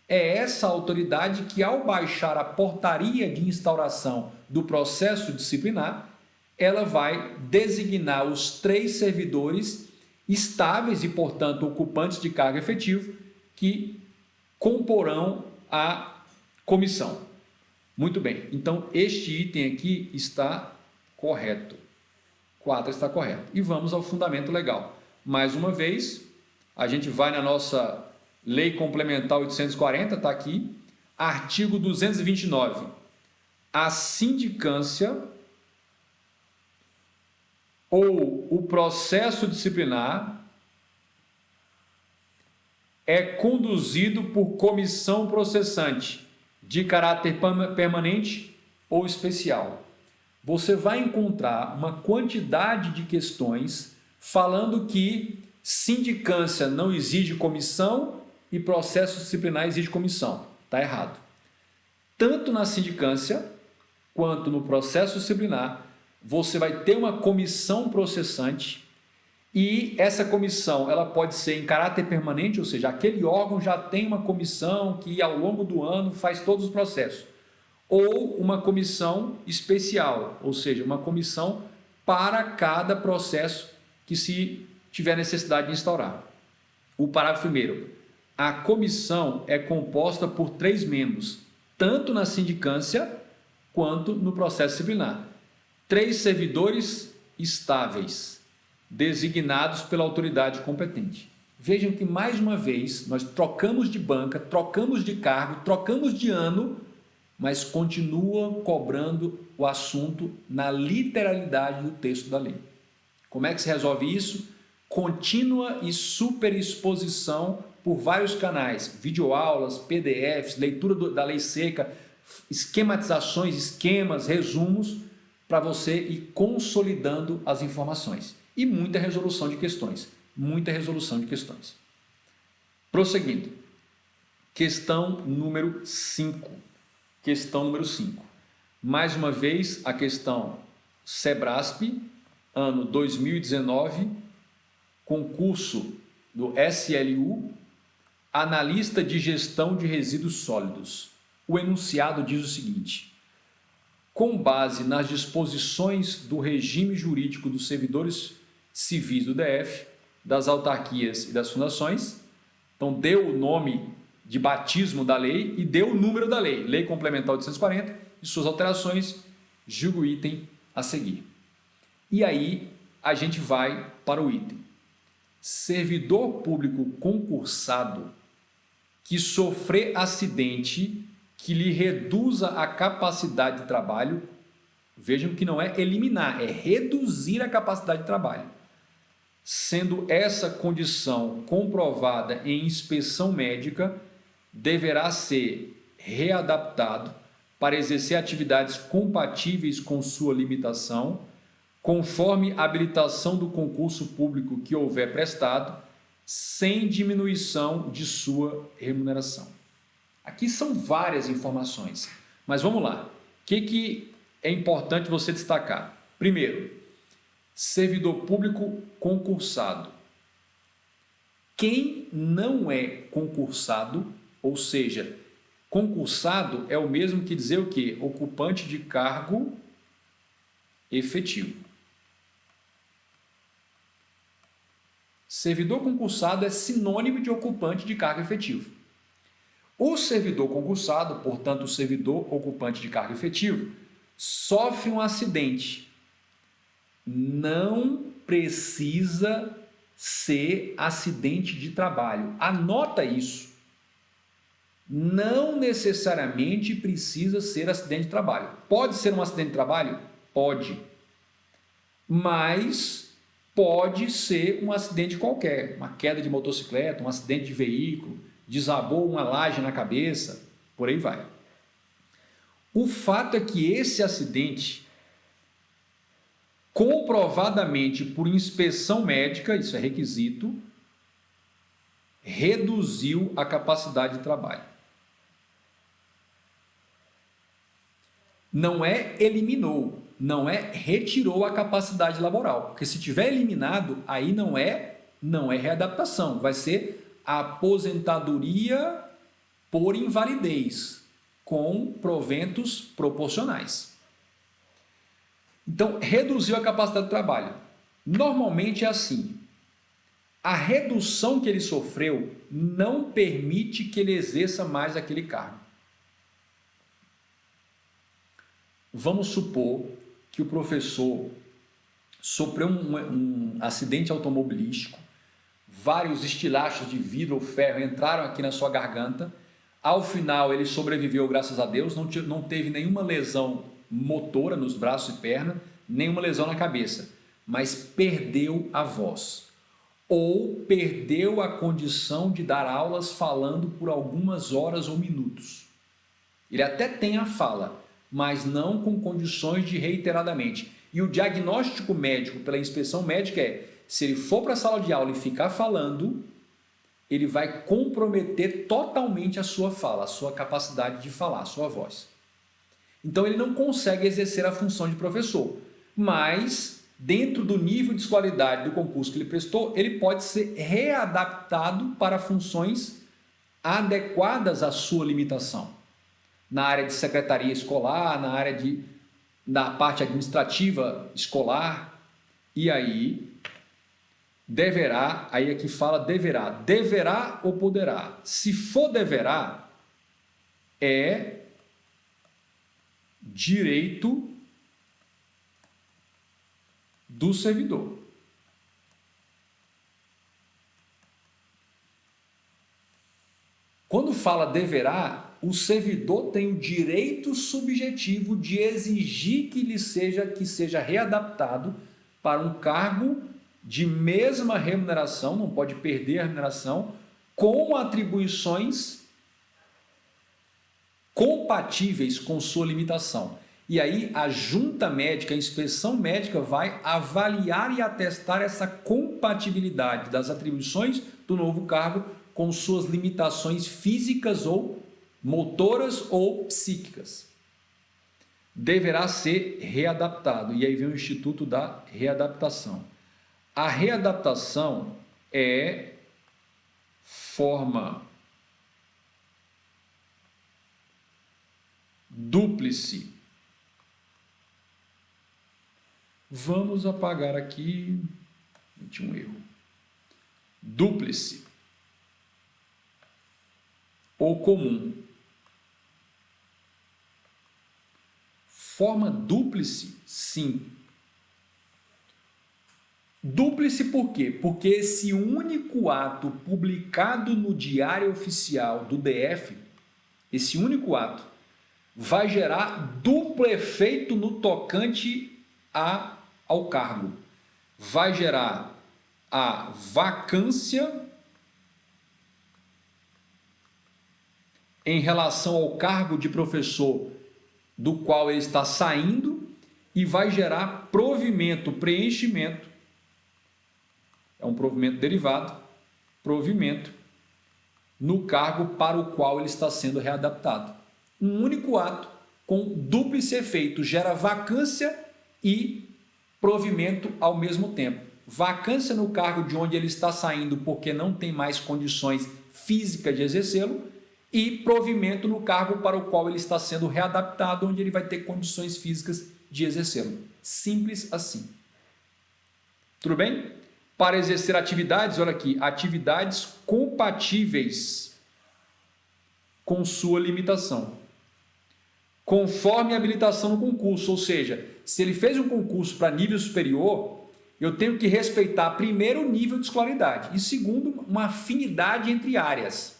é essa autoridade que, ao baixar a portaria de instauração do processo disciplinar, ela vai designar os 3 servidores estáveis e, portanto, ocupantes de cargo efetivo que comporão a comissão. Muito bem, então este item aqui está correto. 4 está correto. E vamos ao fundamento legal. Mais uma vez, a gente vai na nossa Lei Complementar 840, está aqui, artigo 229. A sindicância ou o processo disciplinar é conduzido por comissão processante de caráter permanente ou especial. Você vai encontrar uma quantidade de questões falando que sindicância não exige comissão e processo disciplinar exige comissão. Está errado. Tanto na sindicância quanto no processo disciplinar, você vai ter uma comissão processante e essa comissão ela pode ser em caráter permanente, ou seja, aquele órgão já tem uma comissão que ao longo do ano faz todos os processos, ou uma comissão especial, ou seja, uma comissão para cada processo que se tiver necessidade de instaurar. O parágrafo 1º. A comissão é composta por 3 membros, tanto na sindicância quanto no processo disciplinar. 3 servidores estáveis, designados pela autoridade competente. Vejam que, mais uma vez, nós trocamos de banca, trocamos de cargo, trocamos de ano, mas continua cobrando o assunto na literalidade do texto da lei. Como é que se resolve isso? Contínua e superexposição por vários canais, videoaulas, PDFs, leitura da lei seca, esquematizações, esquemas, resumos, para você ir consolidando as informações. E muita resolução de questões. Muita resolução de questões. Prosseguindo. Questão número 5. Questão número 5. Mais uma vez, a questão Sebrasp, ano 2019, concurso do SLU, analista de gestão de resíduos sólidos. O enunciado diz o seguinte: com base nas disposições do regime jurídico dos servidores civis do DF, das autarquias e das fundações, então deu o nome de batismo da lei e deu o número da lei, Lei Complementar 840 e suas alterações, julgo o item a seguir. E aí a gente vai para o item. Servidor público concursado que sofrer acidente que lhe reduza a capacidade de trabalho, vejam que não é eliminar, é reduzir a capacidade de trabalho. Sendo essa condição comprovada em inspeção médica, deverá ser readaptado para exercer atividades compatíveis com sua limitação, conforme a habilitação do concurso público que houver prestado, sem diminuição de sua remuneração. Aqui são várias informações, mas vamos lá. O que é importante você destacar? Primeiro, servidor público concursado. Quem não é concursado, ou seja, concursado é o mesmo que dizer o quê? Ocupante de cargo efetivo. Servidor concursado é sinônimo de ocupante de cargo efetivo. O servidor concursado, portanto, o servidor ocupante de cargo efetivo, sofre um acidente. Não precisa ser acidente de trabalho. Anota isso. Não necessariamente precisa ser acidente de trabalho. Pode ser um acidente de trabalho? Pode. Mas pode ser um acidente qualquer. Uma queda de motocicleta, um acidente de veículo, desabou uma laje na cabeça, por aí vai. O fato é que esse acidente, comprovadamente por inspeção médica, isso é requisito, reduziu a capacidade de trabalho. Não é eliminou, não é retirou a capacidade laboral, porque se tiver eliminado, aí não é readaptação, vai ser aposentadoria por invalidez, com proventos proporcionais. Então, reduziu a capacidade de trabalho. Normalmente é assim. A redução que ele sofreu não permite que ele exerça mais aquele cargo. Vamos supor que o professor sofreu um acidente automobilístico, vários estilachos de vidro ou ferro entraram aqui na sua garganta, ao final ele sobreviveu, graças a Deus, não teve nenhuma lesão motora nos braços e perna, nenhuma lesão na cabeça, mas perdeu a voz ou perdeu a condição de dar aulas falando por algumas horas ou minutos. Ele até tem a fala, mas não com condições de reiteradamente. E o diagnóstico médico pela inspeção médica é: Se ele for para a sala de aula e ficar falando, ele vai comprometer totalmente a sua fala, a sua capacidade de falar, a sua voz. Então ele não consegue exercer a função de professor, mas dentro do nível de escolaridade do concurso que ele prestou, ele pode ser readaptado para funções adequadas à sua limitação. Na área de secretaria escolar, na área da parte administrativa escolar, e aí deverá, aí aqui fala deverá ou poderá. Se for deverá, é direito do servidor. Quando fala deverá, o servidor tem o direito subjetivo de exigir que seja readaptado para um cargo de mesma remuneração, não pode perder a remuneração, com atribuições compatíveis com sua limitação. E aí a junta médica, a inspeção médica vai avaliar e atestar essa compatibilidade das atribuições do novo cargo com suas limitações físicas ou motoras ou psíquicas. Deverá ser readaptado. E aí vem o Instituto da Readaptação. A readaptação é forma dúplice. Vamos apagar aqui, tinha um erro. Dúplice ou comum. Forma dúplice, sim. Dúplice por quê? Porque esse único ato publicado no Diário Oficial do DF, esse único ato, vai gerar duplo efeito no tocante ao cargo. Vai gerar a vacância em relação ao cargo de professor do qual ele está saindo e vai gerar provimento, preenchimento. É um provimento derivado, provimento no cargo para o qual ele está sendo readaptado. Um único ato com dúplice efeito gera vacância e provimento ao mesmo tempo. Vacância no cargo de onde ele está saindo porque não tem mais condições físicas de exercê-lo e provimento no cargo para o qual ele está sendo readaptado, onde ele vai ter condições físicas de exercê-lo. Simples assim. Tudo bem? Para exercer atividades, olha aqui, atividades compatíveis com sua limitação, conforme a habilitação no concurso, ou seja, se ele fez um concurso para nível superior, eu tenho que respeitar primeiro o nível de escolaridade e segundo, uma afinidade entre áreas.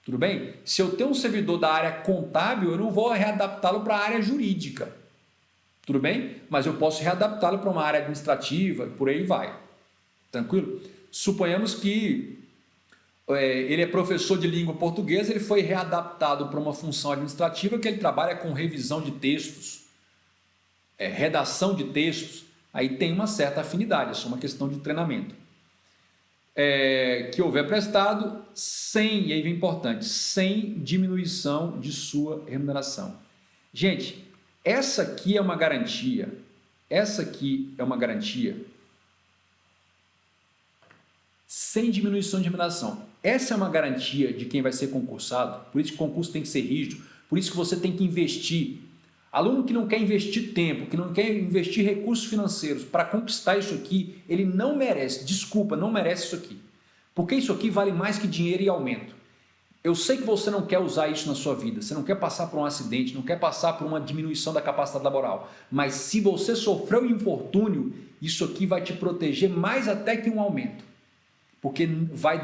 Tudo bem? Se eu tenho um servidor da área contábil, eu não vou readaptá-lo para a área jurídica. Tudo bem? Mas eu posso readaptá-lo para uma área administrativa, por aí vai. Tranquilo? Suponhamos que ele é professor de língua portuguesa, ele foi readaptado para uma função administrativa que ele trabalha com revisão de textos, redação de textos, aí tem uma certa afinidade, é só uma questão de treinamento. Que houver prestado sem, e aí vem importante, sem diminuição de sua remuneração. Gente, essa aqui é uma garantia, sem diminuição de remuneração. Essa é uma garantia de quem vai ser concursado, por isso que o concurso tem que ser rígido, por isso que você tem que investir. Aluno que não quer investir tempo, que não quer investir recursos financeiros para conquistar isso aqui, ele não merece, desculpa, não merece isso aqui. Porque isso aqui vale mais que dinheiro e aumento. Eu sei que você não quer usar isso na sua vida, você não quer passar por um acidente, não quer passar por uma diminuição da capacidade laboral, mas se você sofreu um infortúnio, isso aqui vai te proteger mais até que um aumento. Porque não vai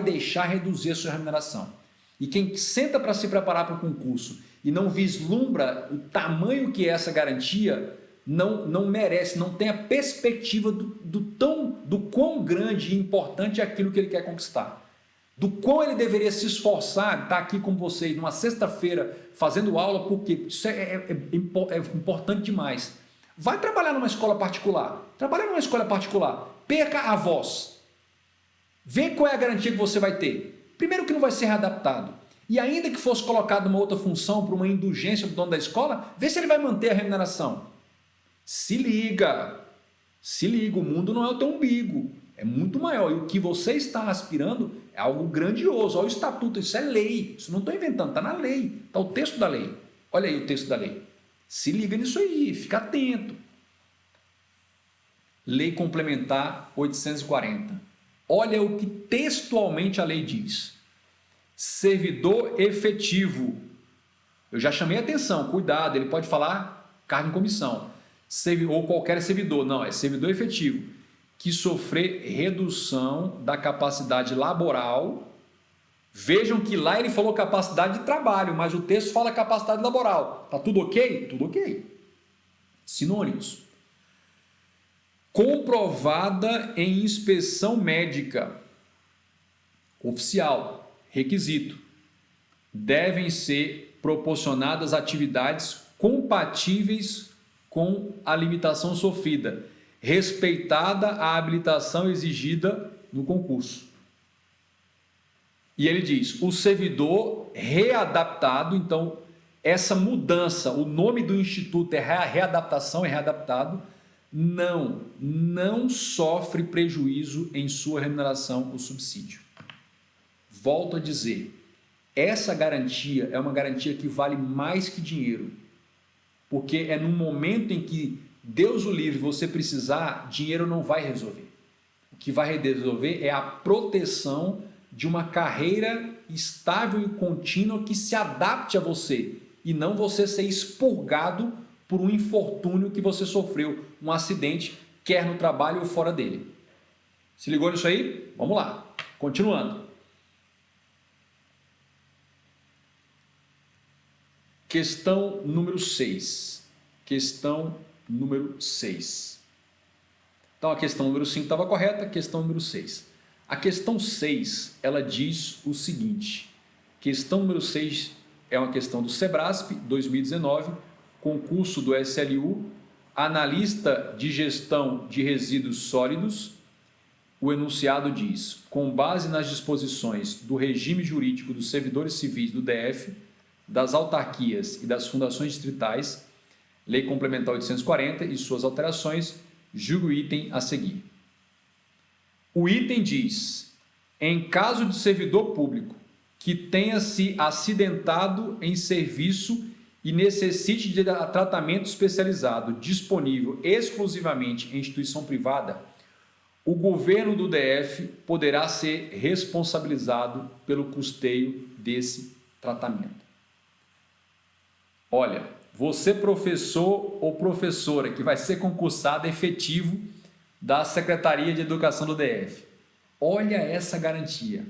deixar reduzir a sua remuneração. E quem senta para se preparar para o concurso e não vislumbra o tamanho que é essa garantia, não merece, não tem a perspectiva do quão grande e importante é aquilo que ele quer conquistar. Do quão ele deveria se esforçar, estar aqui com vocês numa sexta-feira fazendo aula, porque isso é importante demais. Vai trabalhar numa escola particular. Trabalhar numa escola particular. Perca a voz. Vê qual é a garantia que você vai ter. Primeiro que não vai ser readaptado. E ainda que fosse colocado uma outra função por uma indulgência do dono da escola, vê se ele vai manter a remuneração. Se liga. Se liga, o mundo não é o teu umbigo. É muito maior. E o que você está aspirando é algo grandioso. Olha o estatuto, isso é lei. Isso não estou inventando, está na lei. Está o texto da lei. Olha aí o texto da lei. Se liga nisso aí, fica atento. Lei Complementar 840. Olha o que textualmente a lei diz. Servidor efetivo. Eu já chamei a atenção, cuidado, ele pode falar cargo em comissão. Ou qualquer servidor, não, é servidor efetivo, que sofrer redução da capacidade laboral. Vejam que lá ele falou capacidade de trabalho, mas o texto fala capacidade laboral. Tá tudo ok? Tudo ok. Sinônimos. Comprovada em inspeção médica. Oficial. Requisito. Devem ser proporcionadas atividades compatíveis com a limitação sofrida, respeitada a habilitação exigida no concurso. E ele diz, o servidor readaptado, então essa mudança, o nome do instituto é readaptação, é readaptado, não sofre prejuízo em sua remuneração ou subsídio. Volto a dizer, essa garantia é uma garantia que vale mais que dinheiro, porque é no momento em que Deus o livre você precisar, dinheiro não vai resolver. O que vai resolver é a proteção de uma carreira estável e contínua que se adapte a você e não você ser expurgado por um infortúnio que você sofreu, um acidente, quer no trabalho ou fora dele. Se ligou nisso aí? Vamos lá. Continuando. Questão número 6. Questão número 6. Então a questão número 5 estava correta, questão número 6. A questão 6, ela diz o seguinte. Questão número 6 é uma questão do Sebrasp, 2019, concurso do SLU, analista de gestão de resíduos sólidos. O enunciado diz, com base nas disposições do regime jurídico dos servidores civis do DF, das autarquias e das fundações distritais, Lei Complementar 840 e suas alterações, julgo o item a seguir. O item diz, em caso de servidor público que tenha se acidentado em serviço e necessite de tratamento especializado disponível exclusivamente em instituição privada, o governo do DF poderá ser responsabilizado pelo custeio desse tratamento. Olha, você professor ou professora que vai ser concursado efetivo da Secretaria de Educação do DF, olha essa garantia.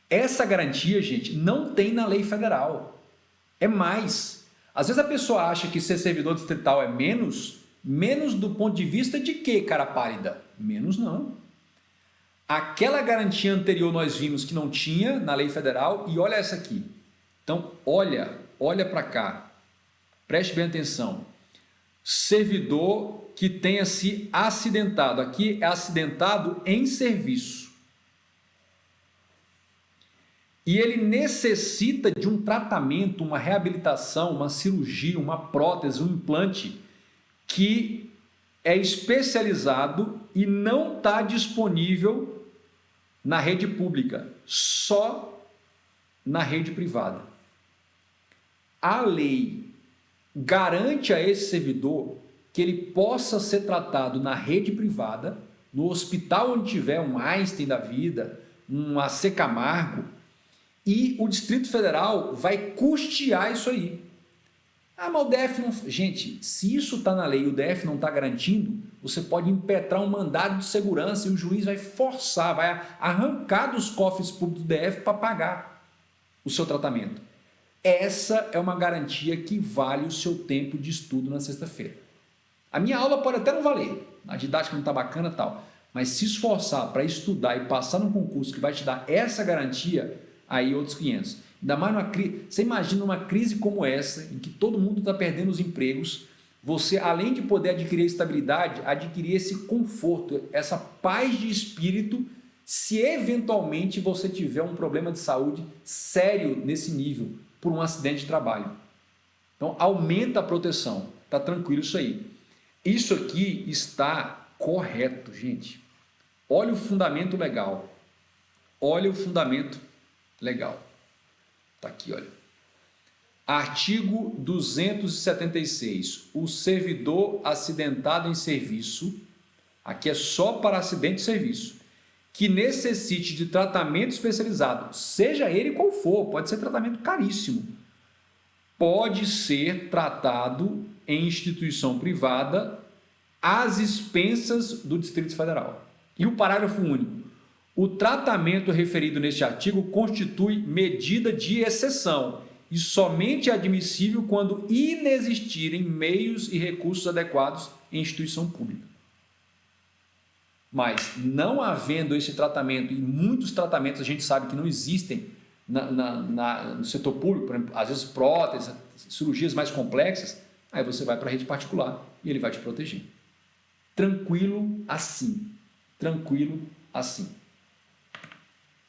Essa garantia, gente, não tem na lei federal. É mais. Às vezes a pessoa acha que ser servidor distrital é menos do ponto de vista de quê, cara pálida? Menos não. Aquela garantia anterior nós vimos que não tinha na lei federal e olha essa aqui. Então, olha para cá. Preste bem atenção. Servidor que tenha se acidentado. Aqui é acidentado em serviço. E ele necessita de um tratamento, uma reabilitação, uma cirurgia, uma prótese, um implante que é especializado e não está disponível na rede pública, só na rede privada. A lei garante a esse servidor que ele possa ser tratado na rede privada, no hospital onde tiver um Einstein da vida, um AC Camargo, e o Distrito Federal vai custear isso aí. Ah, mas o DF não... Gente, se isso está na lei e o DF não está garantindo, você pode impetrar um mandado de segurança e o juiz vai forçar, vai arrancar dos cofres públicos do DF para pagar o seu tratamento. Essa é uma garantia que vale o seu tempo de estudo na sexta-feira. A minha aula pode até não valer, a didática não está bacana e tal, mas se esforçar para estudar e passar num concurso que vai te dar essa garantia, aí outros 500. Ainda mais numa crise, você imagina uma crise como essa, em que todo mundo está perdendo os empregos, você, além de poder adquirir estabilidade, adquirir esse conforto, essa paz de espírito, se eventualmente você tiver um problema de saúde sério nesse nível, por um acidente de trabalho. Então, aumenta a proteção, tá tranquilo isso aí. Isso aqui está correto, gente. Olha o fundamento legal. Olha o fundamento legal. Tá aqui, olha. Artigo 276. O servidor acidentado em serviço, aqui é só para acidente de serviço, que necessite de tratamento especializado, seja ele qual for, pode ser tratamento caríssimo, pode ser tratado em instituição privada às expensas do Distrito Federal. E o parágrafo único. O tratamento referido neste artigo constitui medida de exceção e somente é admissível quando inexistirem meios e recursos adequados em instituição pública. Mas não havendo esse tratamento, e muitos tratamentos a gente sabe que não existem no setor público, por exemplo, às vezes próteses, cirurgias mais complexas, aí você vai para a rede particular e ele vai te proteger. Tranquilo assim. Tranquilo assim.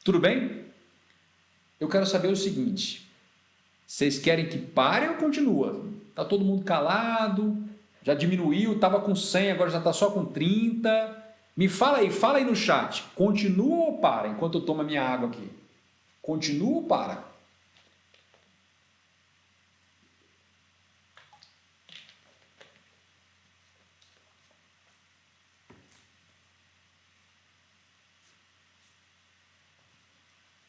Tudo bem? Eu quero saber o seguinte, vocês querem que pare ou continua? Está todo mundo calado, já diminuiu, estava com 100, agora já está só com 30. Me fala aí no chat, continua ou para enquanto eu tomo a minha água aqui? Continua ou para?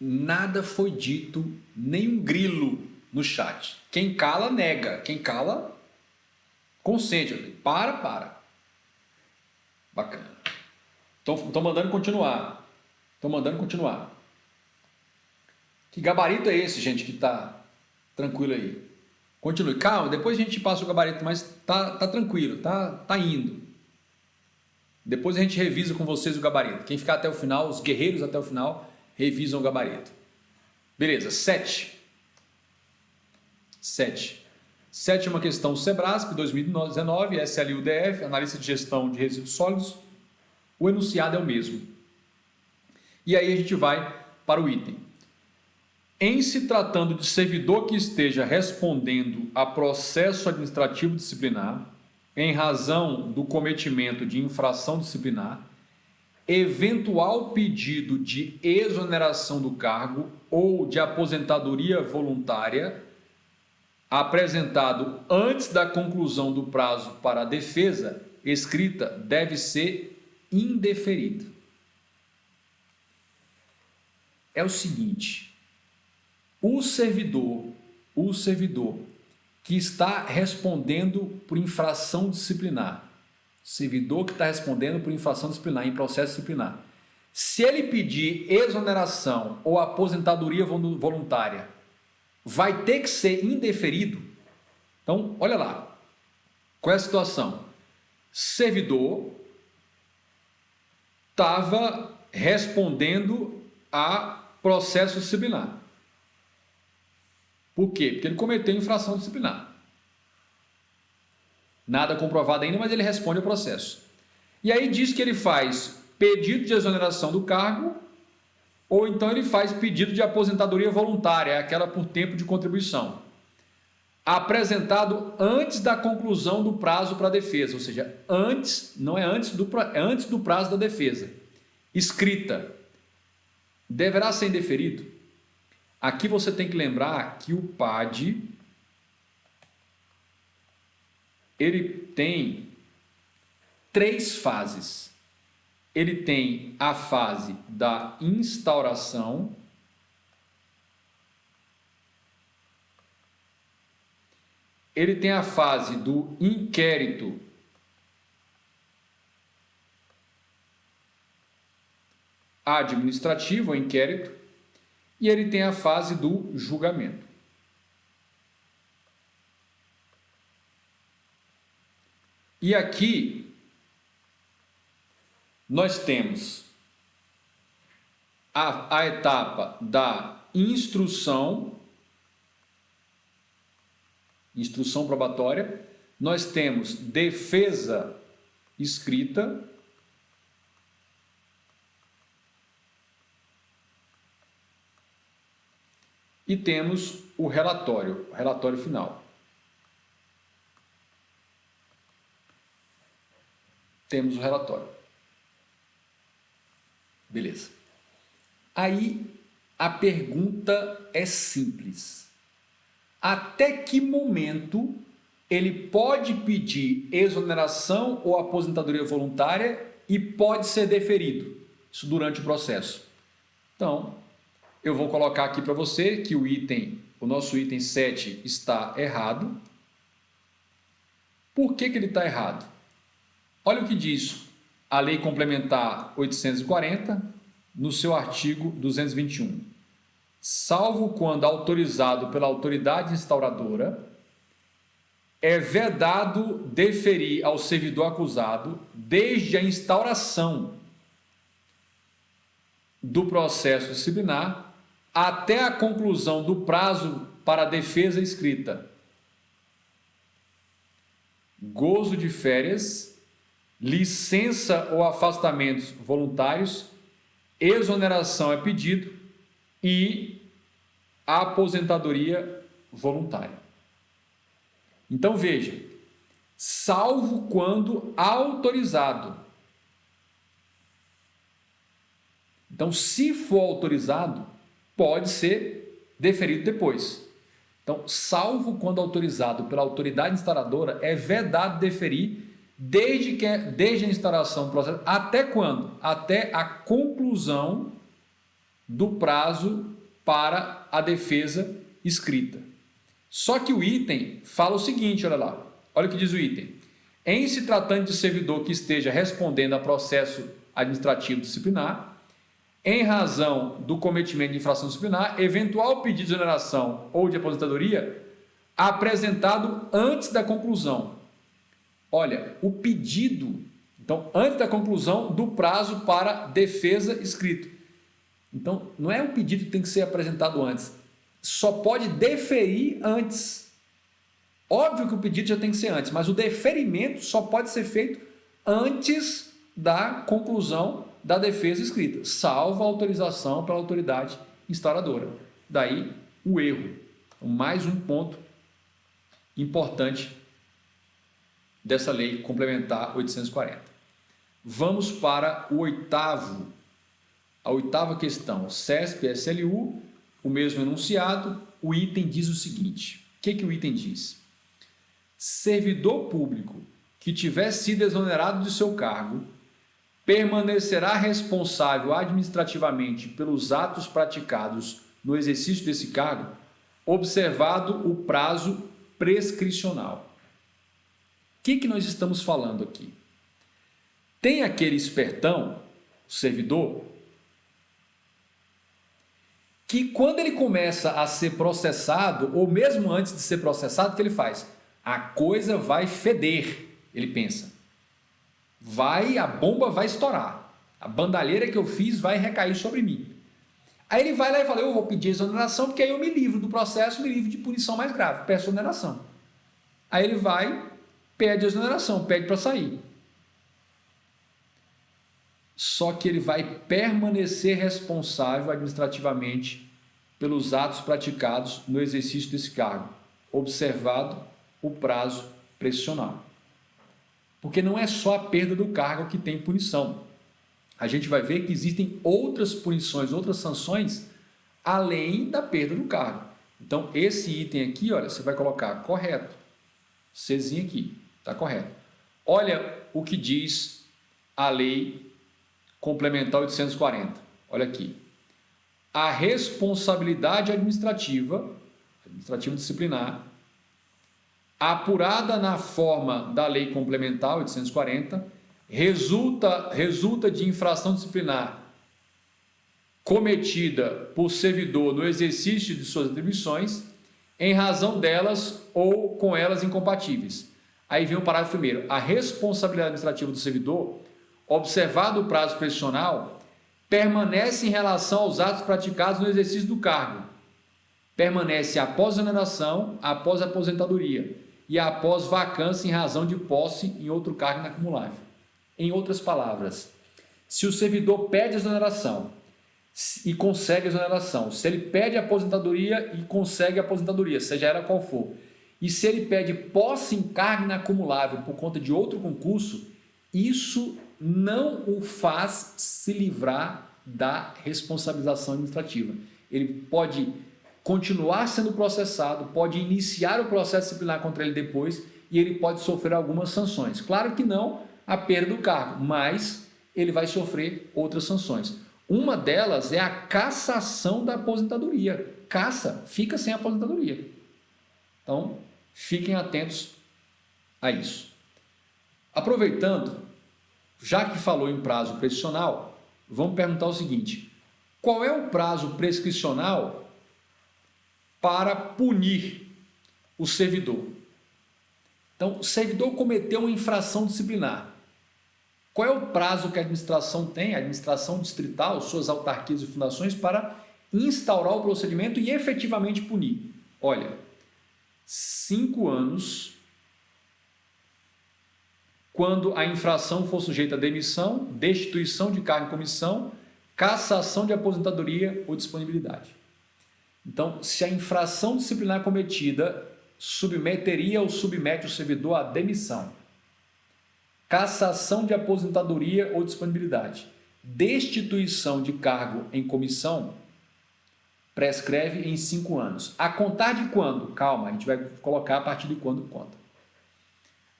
Nada foi dito, nem um grilo no chat. Quem cala, nega. Quem cala, consente. Para. Bacana. Estão mandando continuar. Que gabarito é esse, gente, que tá tranquilo aí? Continue. Calma, depois a gente passa o gabarito, mas tá tranquilo, tá indo. Depois a gente revisa com vocês o gabarito. Quem ficar até o final, os guerreiros até o final, revisam o gabarito. Beleza, 7. 7 questão Sebrasp, 2019, SLUDF, analista de gestão de resíduos sólidos. O enunciado é o mesmo. E aí a gente vai para o item. Em se tratando de servidor que esteja respondendo a processo administrativo disciplinar, em razão do cometimento de infração disciplinar, eventual pedido de exoneração do cargo ou de aposentadoria voluntária apresentado antes da conclusão do prazo para a defesa escrita deve ser indeferido. É o seguinte, o servidor que está respondendo por infração disciplinar, em processo disciplinar, se ele pedir exoneração ou aposentadoria voluntária, vai ter que ser indeferido? Então, olha lá, qual é a situação? Servidor estava respondendo a processo disciplinar. Por quê? Porque ele cometeu infração disciplinar. Nada comprovado ainda, mas ele responde ao processo. E aí diz que ele faz pedido de exoneração do cargo ou então ele faz pedido de aposentadoria voluntária, aquela por tempo de contribuição, apresentado antes da conclusão do prazo para a defesa, ou seja, é antes do prazo da defesa. Escrita. Deverá ser indeferido? Aqui você tem que lembrar que o PAD ele tem 3 fases. Ele tem a fase da instauração, ele tem a fase do inquérito administrativo, o inquérito, e ele tem a fase do julgamento. E aqui nós temos a etapa da instrução probatória. nós temos defesa escrita e temos o relatório final. Temos o relatório. Beleza. Aí a pergunta é simples. Até que momento ele pode pedir exoneração ou aposentadoria voluntária e pode ser deferido? Isso durante o processo. Então, eu vou colocar aqui para você que o nosso item 7 está errado. Por que ele está errado? Olha o que diz a Lei Complementar 840, no seu artigo 221. Salvo quando autorizado pela autoridade instauradora, é vedado deferir ao servidor acusado, desde a instauração do processo disciplinar até a conclusão do prazo para a defesa escrita, gozo de férias, licença ou afastamentos voluntários, exoneração é pedido e aposentadoria voluntária. Então veja, salvo quando autorizado. Então, se for autorizado, pode ser deferido depois. Então, salvo quando autorizado pela autoridade instauradora, é vedado deferir desde a instauração do processo. Até quando? Até a conclusão do prazo para a defesa escrita. Só que o item fala o seguinte, olha lá. Olha o que diz o item. Em se tratando de servidor que esteja respondendo a processo administrativo disciplinar, em razão do cometimento de infração disciplinar, eventual pedido de exoneração ou de aposentadoria apresentado antes da conclusão. Olha, o pedido, então, antes da conclusão do prazo para defesa escrito. Então, não é um pedido que tem que ser apresentado antes, só pode deferir antes. Óbvio que o pedido já tem que ser antes, mas o deferimento só pode ser feito antes da conclusão da defesa escrita, salvo a autorização pela autoridade instauradora. Daí o erro. Mais um ponto importante dessa lei complementar 840. Vamos para a oitava questão. CESP, SLU, o mesmo enunciado, o item diz o seguinte. O que o item diz? Servidor público que tiver sido exonerado de seu cargo permanecerá responsável administrativamente pelos atos praticados no exercício desse cargo, observado o prazo prescricional. O que nós estamos falando aqui? Tem aquele espertão, servidor, que quando ele começa a ser processado, ou mesmo antes de ser processado, o que ele faz? A coisa vai feder, ele pensa. A bomba vai estourar. A bandalheira que eu fiz vai recair sobre mim. Aí ele vai lá e fala, eu vou pedir exoneração, porque aí eu me livro do processo, me livro de punição mais grave, peço exoneração. Aí ele vai, pede exoneração, pede para sair. Só que ele vai permanecer responsável administrativamente pelos atos praticados no exercício desse cargo, observado o prazo prescricional. Porque não é só a perda do cargo que tem punição. A gente vai ver que existem outras punições, outras sanções, além da perda do cargo. Então, esse item aqui, olha, você vai colocar correto. Czinho aqui, está correto. Olha o que diz a Lei Complementar 840. Olha aqui. A responsabilidade administrativa disciplinar, apurada na forma da Lei Complementar 840, resulta de infração disciplinar cometida por servidor no exercício de suas atribuições, em razão delas ou com elas incompatíveis. Aí vem o parágrafo primeiro. A responsabilidade administrativa do servidor, observado o prazo prescricional, permanece em relação aos atos praticados no exercício do cargo. Permanece após a exoneração, após a aposentadoria e após vacância em razão de posse em outro cargo inacumulável. Em outras palavras, se o servidor pede exoneração e consegue exoneração, se ele pede aposentadoria e consegue aposentadoria, seja ela qual for, e se ele pede posse em cargo inacumulável por conta de outro concurso, isso não o faz se livrar da responsabilização administrativa. Ele pode continuar sendo processado, pode iniciar o processo disciplinar contra ele depois e ele pode sofrer algumas sanções. Claro que não a perda do cargo, mas ele vai sofrer outras sanções. Uma delas é a cassação da aposentadoria. Cassa, fica sem aposentadoria. Então, fiquem atentos a isso. Aproveitando, já que falou em prazo prescricional, vamos perguntar o seguinte: qual é o prazo prescricional para punir o servidor? Então, o servidor cometeu uma infração disciplinar. Qual é o prazo que a administração tem, a administração distrital, suas autarquias e fundações, para instaurar o procedimento e efetivamente punir? Olha, 5 anos quando a infração for sujeita a demissão, destituição de cargo em comissão, cassação de aposentadoria ou disponibilidade. Então, se a infração disciplinar cometida submeteria ou submete o servidor à demissão, cassação de aposentadoria ou disponibilidade, destituição de cargo em comissão, prescreve em 5 anos. A contar de quando? Calma, a gente vai colocar a partir de quando conta.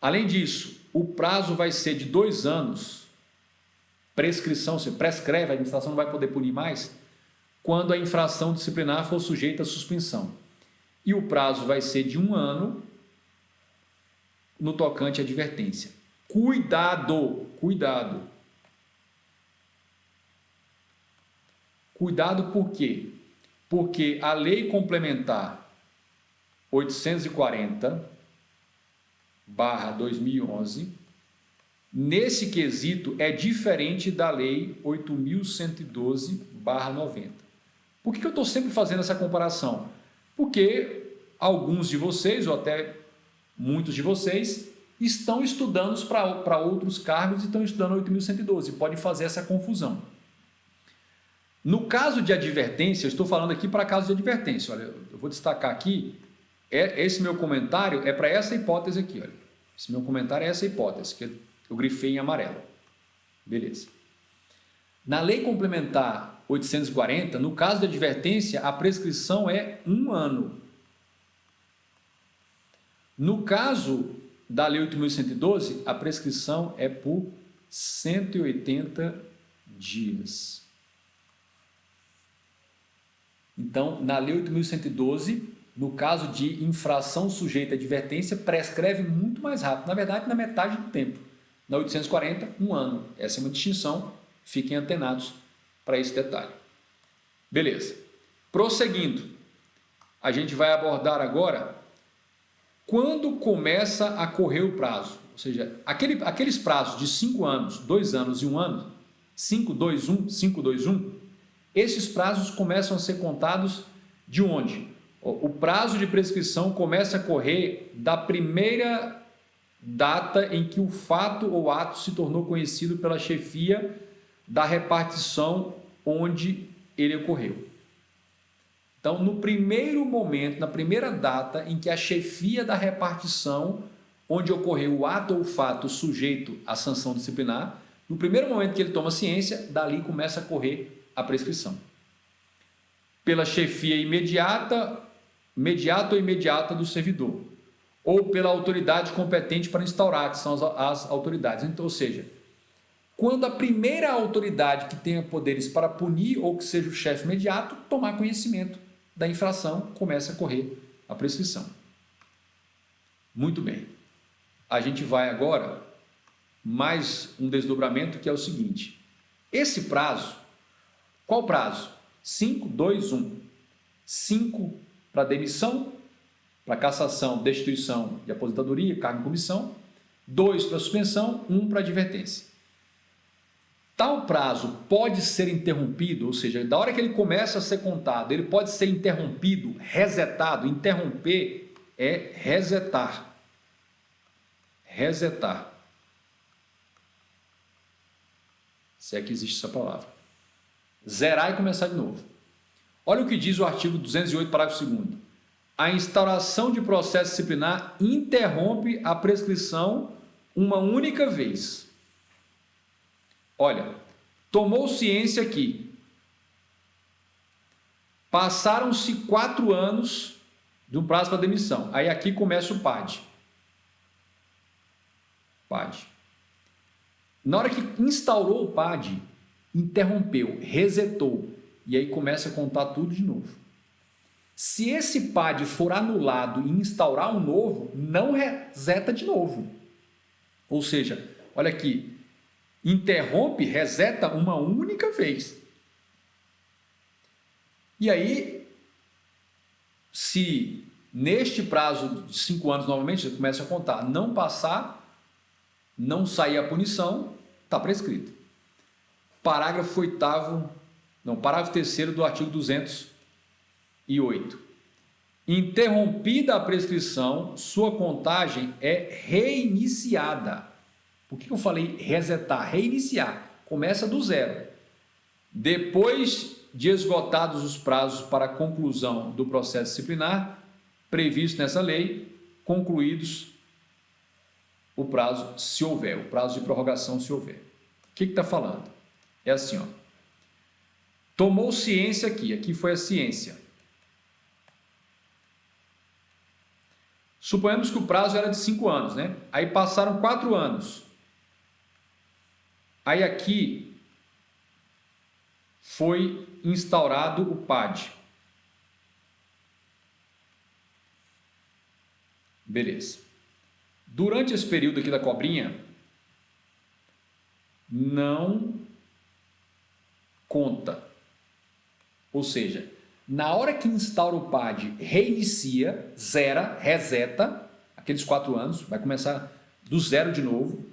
Além disso, o prazo vai ser de 2 anos, prescrição, se prescreve, a administração não vai poder punir mais, quando a infração disciplinar for sujeita à suspensão. E o prazo vai ser de 1 ano no tocante à advertência. Cuidado, cuidado. Cuidado por quê? Porque a Lei Complementar 840/2011, nesse quesito, é diferente da Lei 8.112/90. Por que eu estou sempre fazendo essa comparação? Porque alguns de vocês, ou até muitos de vocês, estão estudando para outros cargos e estão estudando 8.112, pode fazer essa confusão. No caso de advertência, eu estou falando aqui para caso de advertência, olha, eu vou destacar aqui, esse meu comentário é para essa hipótese aqui, olha. Esse meu comentário é essa hipótese, que eu grifei em amarelo. Beleza. Na Lei Complementar 840, no caso de advertência, a prescrição é 1 ano. No caso da Lei 8.112, a prescrição é por 180 dias. Então, na Lei 8.112, no caso de infração sujeita à advertência, prescreve muito mais rápido. Na verdade, na metade do tempo. Na 840, 1 ano. Essa é uma distinção. Fiquem antenados para esse detalhe. Beleza. Prosseguindo, a gente vai abordar agora quando começa a correr o prazo. Ou seja, aqueles prazos de 5 anos, 2 anos e 1 ano, 5, 2, 1, 5, 2, 1, esses prazos começam a ser contados de onde? O prazo de prescrição começa a correr da primeira data em que o fato ou ato se tornou conhecido pela chefia da repartição onde ele ocorreu. Então, no primeiro momento, na primeira data em que a chefia da repartição onde ocorreu o ato ou o fato sujeito à sanção disciplinar, no primeiro momento que ele toma ciência, dali começa a correr a prescrição. Pela chefia imediata ou imediata do servidor, ou pela autoridade competente para instaurar, que são as autoridades. Então, ou seja, quando a primeira autoridade que tenha poderes para punir ou que seja o chefe imediato tomar conhecimento da infração, começa a correr a prescrição. Muito bem. A gente vai agora mais um desdobramento que é o seguinte. Esse prazo, qual prazo? 5, 2, 1. 5 para demissão, para cassação, destituição de aposentadoria, cargo em comissão. 2 para suspensão, 1 para advertência. Tal prazo pode ser interrompido, ou seja, da hora que ele começa a ser contado, ele pode ser interrompido, resetado. Interromper é resetar. resetar. Se é que existe essa palavra. Zerar e começar de novo. Olha o que diz o artigo 208, parágrafo 2º. A instauração de processo disciplinar interrompe a prescrição uma única vez. Olha, tomou ciência que passaram-se 4 anos de um prazo para demissão. Aí aqui começa o PAD. PAD. Na hora que instaurou o PAD, interrompeu, resetou, e aí começa a contar tudo de novo. Se esse PAD for anulado e instaurar um novo, não reseta de novo. Ou seja, olha aqui, interrompe, reseta uma única vez. E aí, se neste prazo de 5 anos, novamente, você começa a contar, não passar, não sair a punição, está prescrito. Parágrafo 8º, não, parágrafo 3º do artigo 208. Interrompida a prescrição, sua contagem é reiniciada. Por que eu falei resetar? Reiniciar. Começa do zero. Depois de esgotados os prazos para a conclusão do processo disciplinar, previsto nessa lei, concluídos o prazo, se houver, o prazo de prorrogação, se houver. O que está falando? É assim, ó. Tomou ciência aqui foi a ciência. Suponhamos que o prazo era de 5 anos, né? Aí passaram 4 anos. Aí aqui foi instaurado o PAD. Beleza. Durante esse período aqui da cobrinha, não conta. Ou seja, na hora que instaura o PAD, reinicia, zera, reseta, aqueles 4 anos, vai começar do zero de novo,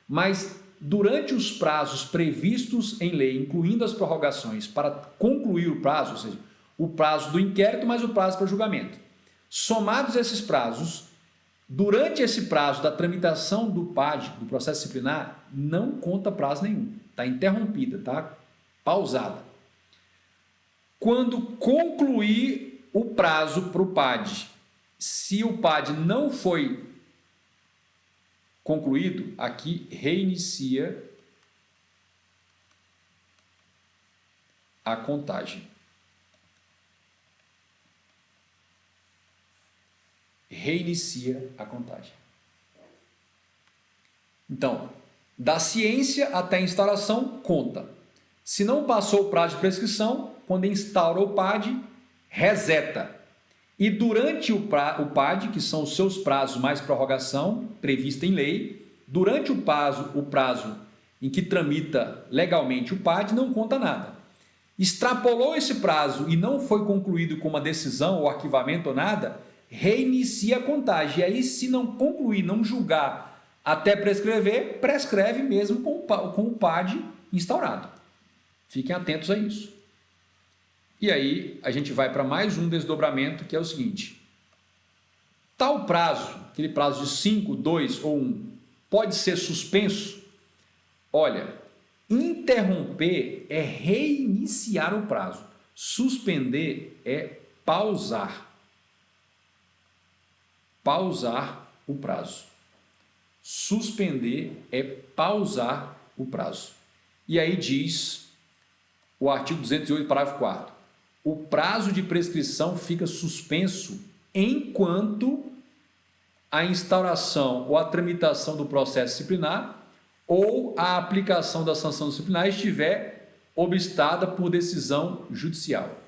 mas durante os prazos previstos em lei, incluindo as prorrogações, para concluir o prazo, ou seja, o prazo do inquérito mais o prazo para julgamento, somados esses prazos, durante esse prazo da tramitação do PAD, do processo disciplinar, não conta prazo nenhum, está interrompida, está pausada. Quando concluir o prazo para o PAD, se o PAD não foi concluído, aqui reinicia a contagem. Reinicia a contagem. Então, da ciência até a instauração, conta. Se não passou o prazo de prescrição, quando instaura o PAD, reseta. E durante o PAD, que são os seus prazos mais prorrogação, prevista em lei, durante o prazo em que tramita legalmente o PAD, não conta nada. Extrapolou esse prazo e não foi concluído com uma decisão ou arquivamento ou nada, reinicia a contagem. E aí, se não concluir, não julgar até prescrever, prescreve mesmo com o PAD instaurado. Fiquem atentos a isso. E aí, a gente vai para mais um desdobramento, que é o seguinte. Tal prazo, aquele prazo de 5, 2 ou 1, pode ser suspenso? Olha, interromper é reiniciar o prazo. Suspender é pausar. Pausar o prazo. Suspender é pausar o prazo. E aí diz o artigo 208, parágrafo 4º. O prazo de prescrição fica suspenso enquanto a instauração ou a tramitação do processo disciplinar ou a aplicação da sanção disciplinar estiver obstada por decisão judicial.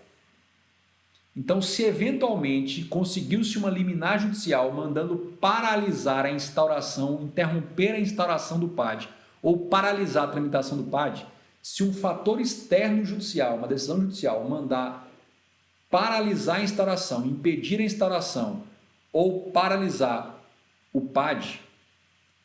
Então, se eventualmente conseguiu-se uma liminar judicial mandando paralisar a instauração, interromper a instauração do PAD ou paralisar a tramitação do PAD, se um fator externo judicial, uma decisão judicial, mandar paralisar a instauração, impedir a instauração ou paralisar o PAD,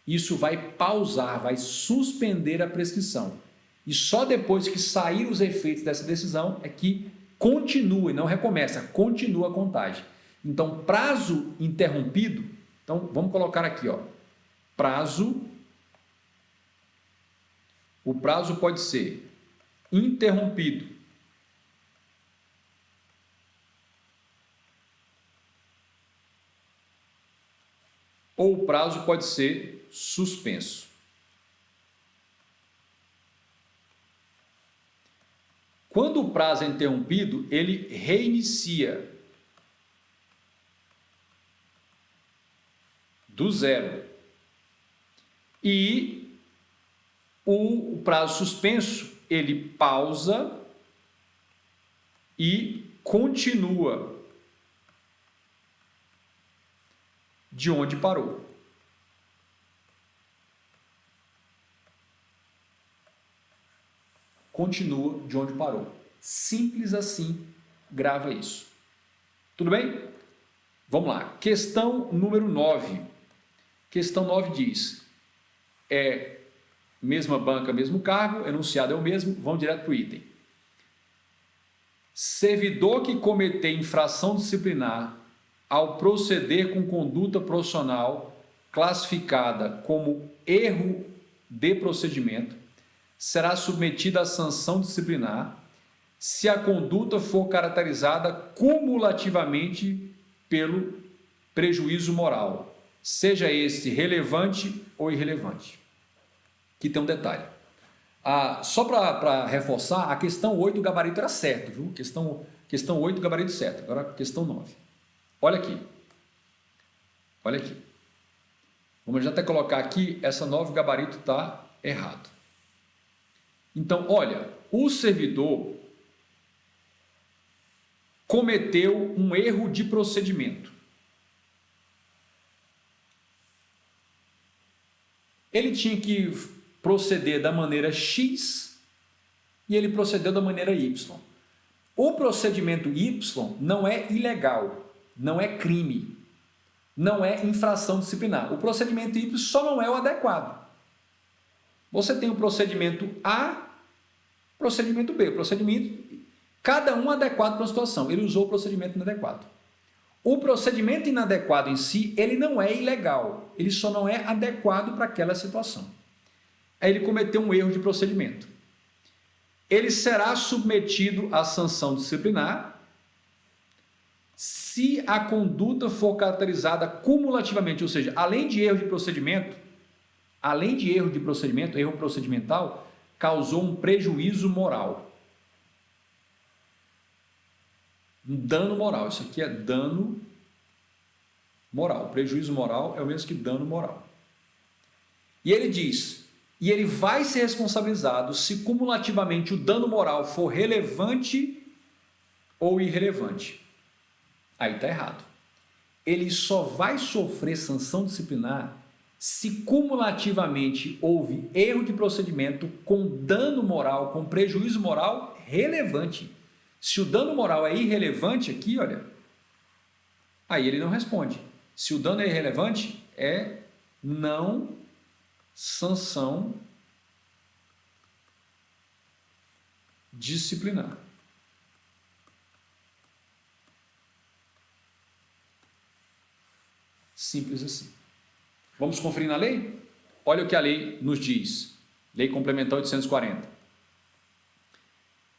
isso vai pausar, vai suspender a prescrição. E só depois que sair os efeitos dessa decisão é que continua e não recomeça, continua a contagem. Então, prazo interrompido, então vamos colocar aqui, ó, prazo, o prazo pode ser interrompido ou o prazo pode ser suspenso. Quando o prazo é interrompido, ele reinicia do zero. E o prazo suspenso, ele pausa e continua de onde parou. Continua de onde parou. Simples assim, grava isso. Tudo bem? Vamos lá. Questão número 9. Questão 9 diz, mesma banca, mesmo cargo, enunciado é o mesmo, vamos direto para o item. Servidor que cometer infração disciplinar ao proceder com conduta profissional classificada como erro de procedimento, será submetido à sanção disciplinar se a conduta for caracterizada cumulativamente pelo prejuízo moral, seja este relevante ou irrelevante. Aqui tem um detalhe. Só para reforçar, a questão 8 o gabarito era certo, viu? Questão 8 o gabarito certo, agora a questão 9. Olha aqui. Olha aqui. Vamos já até colocar aqui, essa 9 o gabarito está errado. Então, olha, o servidor cometeu um erro de procedimento. Ele tinha que proceder da maneira X e ele procedeu da maneira Y. O procedimento Y não é ilegal, não é crime, não é infração disciplinar. O procedimento Y só não é o adequado. Você tem o procedimento A, procedimento B. Cada um adequado para a situação. Ele usou o procedimento inadequado. O procedimento inadequado em si, ele não é ilegal. Ele só não é adequado para aquela situação. Aí ele cometeu um erro de procedimento. Ele será submetido à sanção disciplinar se a conduta for caracterizada cumulativamente, ou seja, além de erro erro procedimental, causou um prejuízo moral. Um dano moral. Isso aqui é dano moral. Prejuízo moral é o mesmo que dano moral. E ele diz, e ele vai ser responsabilizado se cumulativamente o dano moral for relevante ou irrelevante. Aí está errado. Ele só vai sofrer sanção disciplinar se cumulativamente houve erro de procedimento com dano moral, com prejuízo moral relevante. Se o dano moral é irrelevante aqui, olha, aí ele não responde. Se o dano é irrelevante, é não sanção disciplinar. Simples assim. Vamos conferir na lei? Olha o que a lei nos diz. Lei Complementar 840.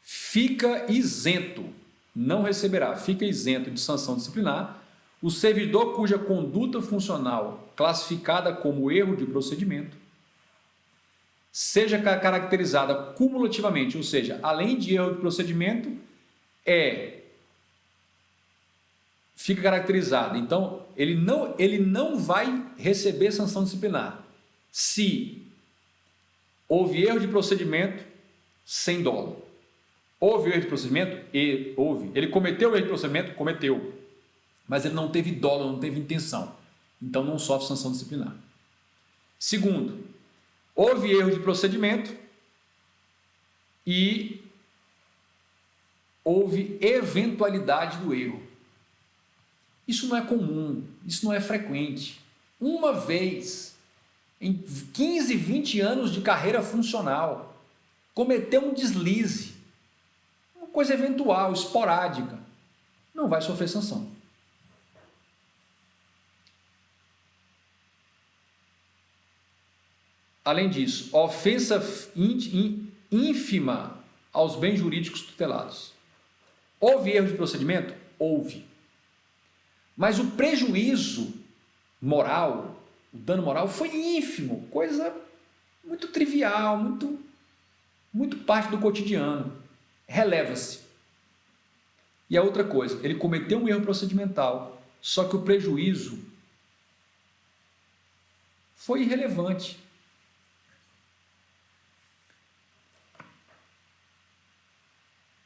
Fica isento, não receberá, fica isento de sanção disciplinar o servidor cuja conduta funcional classificada como erro de procedimento seja caracterizada cumulativamente, ou seja, além de erro de procedimento, fica caracterizado. Então, ele não vai receber sanção disciplinar se houve erro de procedimento sem dolo. Houve erro de procedimento? Houve. Ele cometeu o erro de procedimento? Cometeu. Mas ele não teve dolo, não teve intenção. Então, não sofre sanção disciplinar. Segundo, houve erro de procedimento e houve eventualidade do erro. Isso não é comum, isso não é frequente. Uma vez, em 15, 20 anos de carreira funcional, cometeu um deslize, uma coisa eventual, esporádica, não vai sofrer sanção. Além disso, ofensa ínfima aos bens jurídicos tutelados. Houve erro de procedimento? Houve. Mas o prejuízo moral, o dano moral foi ínfimo, coisa muito trivial, muito parte do cotidiano. Releva-se. E a outra coisa, ele cometeu um erro procedimental, só que o prejuízo foi irrelevante.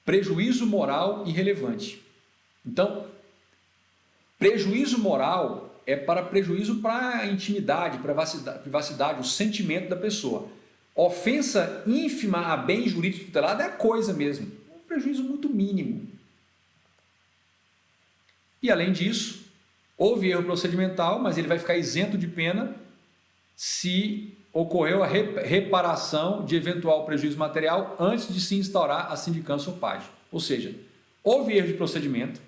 Prejuízo moral irrelevante. Então, prejuízo moral é para prejuízo para a intimidade, privacidade, o sentimento da pessoa. Ofensa ínfima a bem jurídico tutelado é a coisa mesmo. Um prejuízo muito mínimo. E além disso, houve erro procedimental, mas ele vai ficar isento de pena se ocorreu a reparação de eventual prejuízo material antes de se instaurar a sindicância ou página. Ou seja, houve erro de procedimento,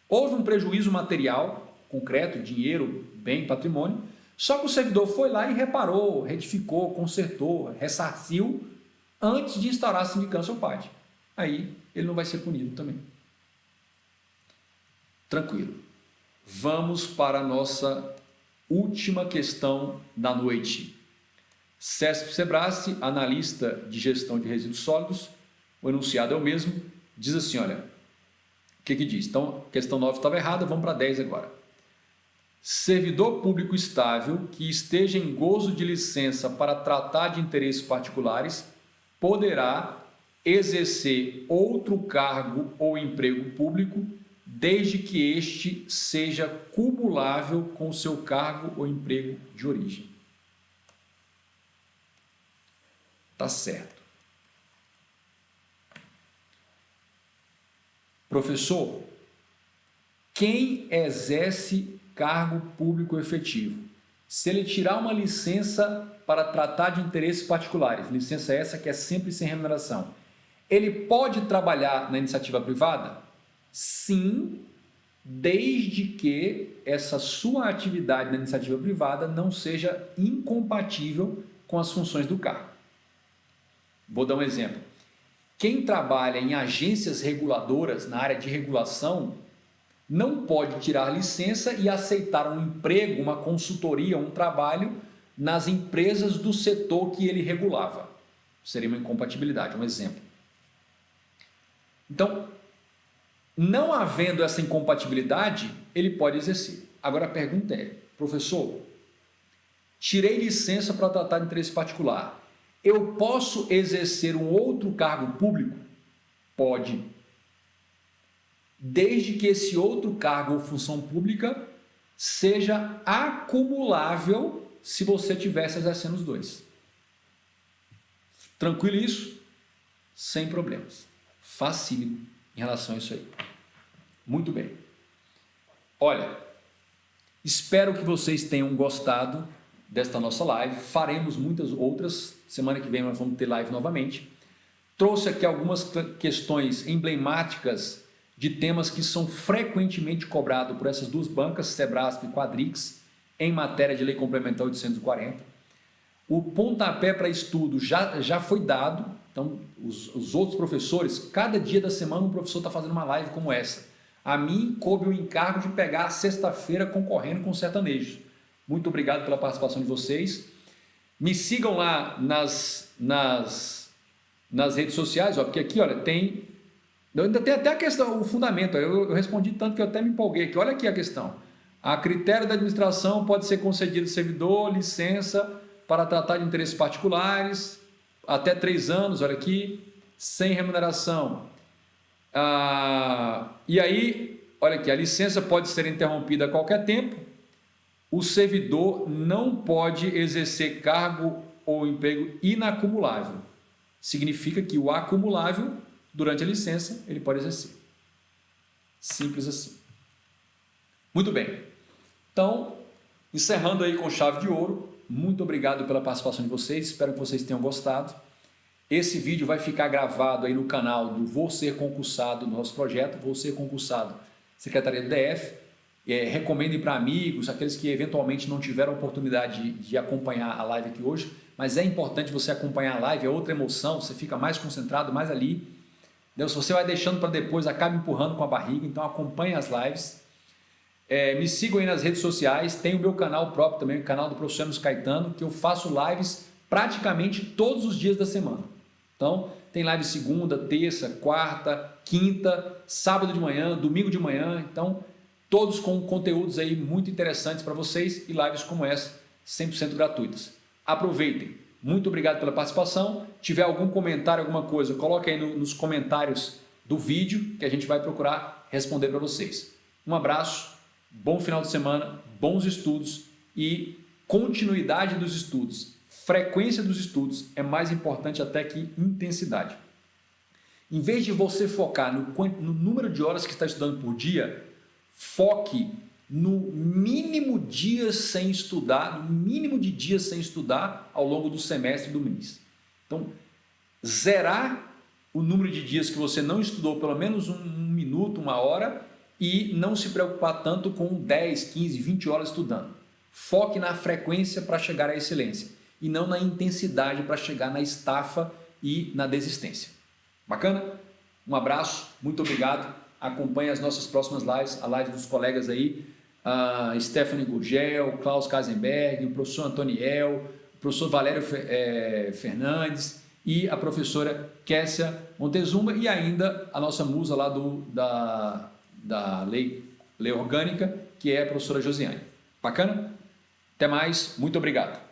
houve um prejuízo material, concreto, dinheiro, bem, patrimônio, só que o servidor foi lá e reparou, retificou, consertou, ressarciu antes de instaurar a sindicância ou página. Aí ele não vai ser punido também. Tranquilo. Vamos para a nossa última questão da noite. César Sebrace, analista de gestão de resíduos sólidos, o enunciado é o mesmo, diz assim, olha, o que diz? Então, questão 9 estava errada, vamos para 10 agora. Servidor público estável que esteja em gozo de licença para tratar de interesses particulares poderá exercer outro cargo ou emprego público desde que este seja cumulável com seu cargo ou emprego de origem. Tá certo. Professor, quem exerce cargo público efetivo, se ele tirar uma licença para tratar de interesses particulares, licença essa que é sempre sem remuneração, ele pode trabalhar na iniciativa privada? Sim, desde que essa sua atividade na iniciativa privada não seja incompatível com as funções do cargo. Vou dar um exemplo. Quem trabalha em agências reguladoras na área de regulação não pode tirar licença e aceitar um emprego, uma consultoria, um trabalho nas empresas do setor que ele regulava. Seria uma incompatibilidade, um exemplo. Então, não havendo essa incompatibilidade, ele pode exercer. Agora a pergunta é, professor, tirei licença para tratar de interesse particular. Eu posso exercer um outro cargo público? Pode. Desde que esse outro cargo ou função pública seja acumulável se você estivesse exercendo os dois. Tranquilo isso? Sem problemas. Facílimo em relação a isso aí. Muito bem. Olha, espero que vocês tenham gostado desta nossa live. Faremos muitas outras. Semana que vem nós vamos ter live novamente. Trouxe aqui algumas questões emblemáticas de temas que são frequentemente cobrados por essas duas bancas, Sebrasp e Quadrix, em matéria de Lei Complementar 840. O pontapé para estudo já foi dado, então os outros professores, cada dia da semana um professor está fazendo uma live como essa. A mim coube o encargo de pegar a sexta-feira concorrendo com o sertanejo. Muito obrigado pela participação de vocês. Me sigam lá nas redes sociais, ó, porque aqui olha, ainda tem até a questão, o fundamento. Eu respondi tanto que eu até me empolguei aqui. Olha aqui a questão. A critério da administração pode ser concedido servidor, licença para tratar de interesses particulares, até 3 anos, olha aqui, sem remuneração. E aí, olha aqui, a licença pode ser interrompida a qualquer tempo. O servidor não pode exercer cargo ou emprego inacumulável. Significa que o acumulável, durante a licença, ele pode exercer. Simples assim. Muito bem. Então, encerrando aí com chave de ouro, muito obrigado pela participação de vocês, espero que vocês tenham gostado. Esse vídeo vai ficar gravado aí no canal do Vou Ser Concursado, do nosso projeto, Vou Ser Concursado, Secretaria do DF. Recomendem para amigos, aqueles que eventualmente não tiveram a oportunidade de acompanhar a live aqui hoje, mas é importante você acompanhar a live, é outra emoção, você fica mais concentrado, mais ali. Entendeu? Se você vai deixando para depois, acaba empurrando com a barriga, então acompanhe as lives. Me sigam aí nas redes sociais, tem o meu canal próprio também, o canal do professor Emerson Caetano, que eu faço lives praticamente todos os dias da semana. Então, tem live segunda, terça, quarta, quinta, sábado de manhã, domingo de manhã, então todos com conteúdos aí muito interessantes para vocês e lives como essa, 100% gratuitas. Aproveitem. Muito obrigado pela participação. Tiver algum comentário, alguma coisa, coloque aí nos comentários do vídeo que a gente vai procurar responder para vocês. Um abraço, bom final de semana, bons estudos e continuidade dos estudos. Frequência dos estudos é mais importante até que intensidade. Em vez de você focar no número de horas que está estudando por dia, foque no mínimo dias sem estudar, no mínimo de dias sem estudar ao longo do semestre e do mês. Então, zerar o número de dias que você não estudou pelo menos um minuto, uma hora, e não se preocupar tanto com 10, 15, 20 horas estudando. Foque na frequência para chegar à excelência e não na intensidade para chegar na estafa e na desistência. Bacana? Um abraço, muito obrigado. Acompanhe as nossas próximas lives, a live dos colegas aí, Stephanie Gurgel, Klaus Kazenberg, o professor Antoniel, o professor Valério Fernandes e a professora Kessia Montezuma e ainda a nossa musa lá da lei orgânica, que é a professora Josiane. Bacana? Até mais, muito obrigado.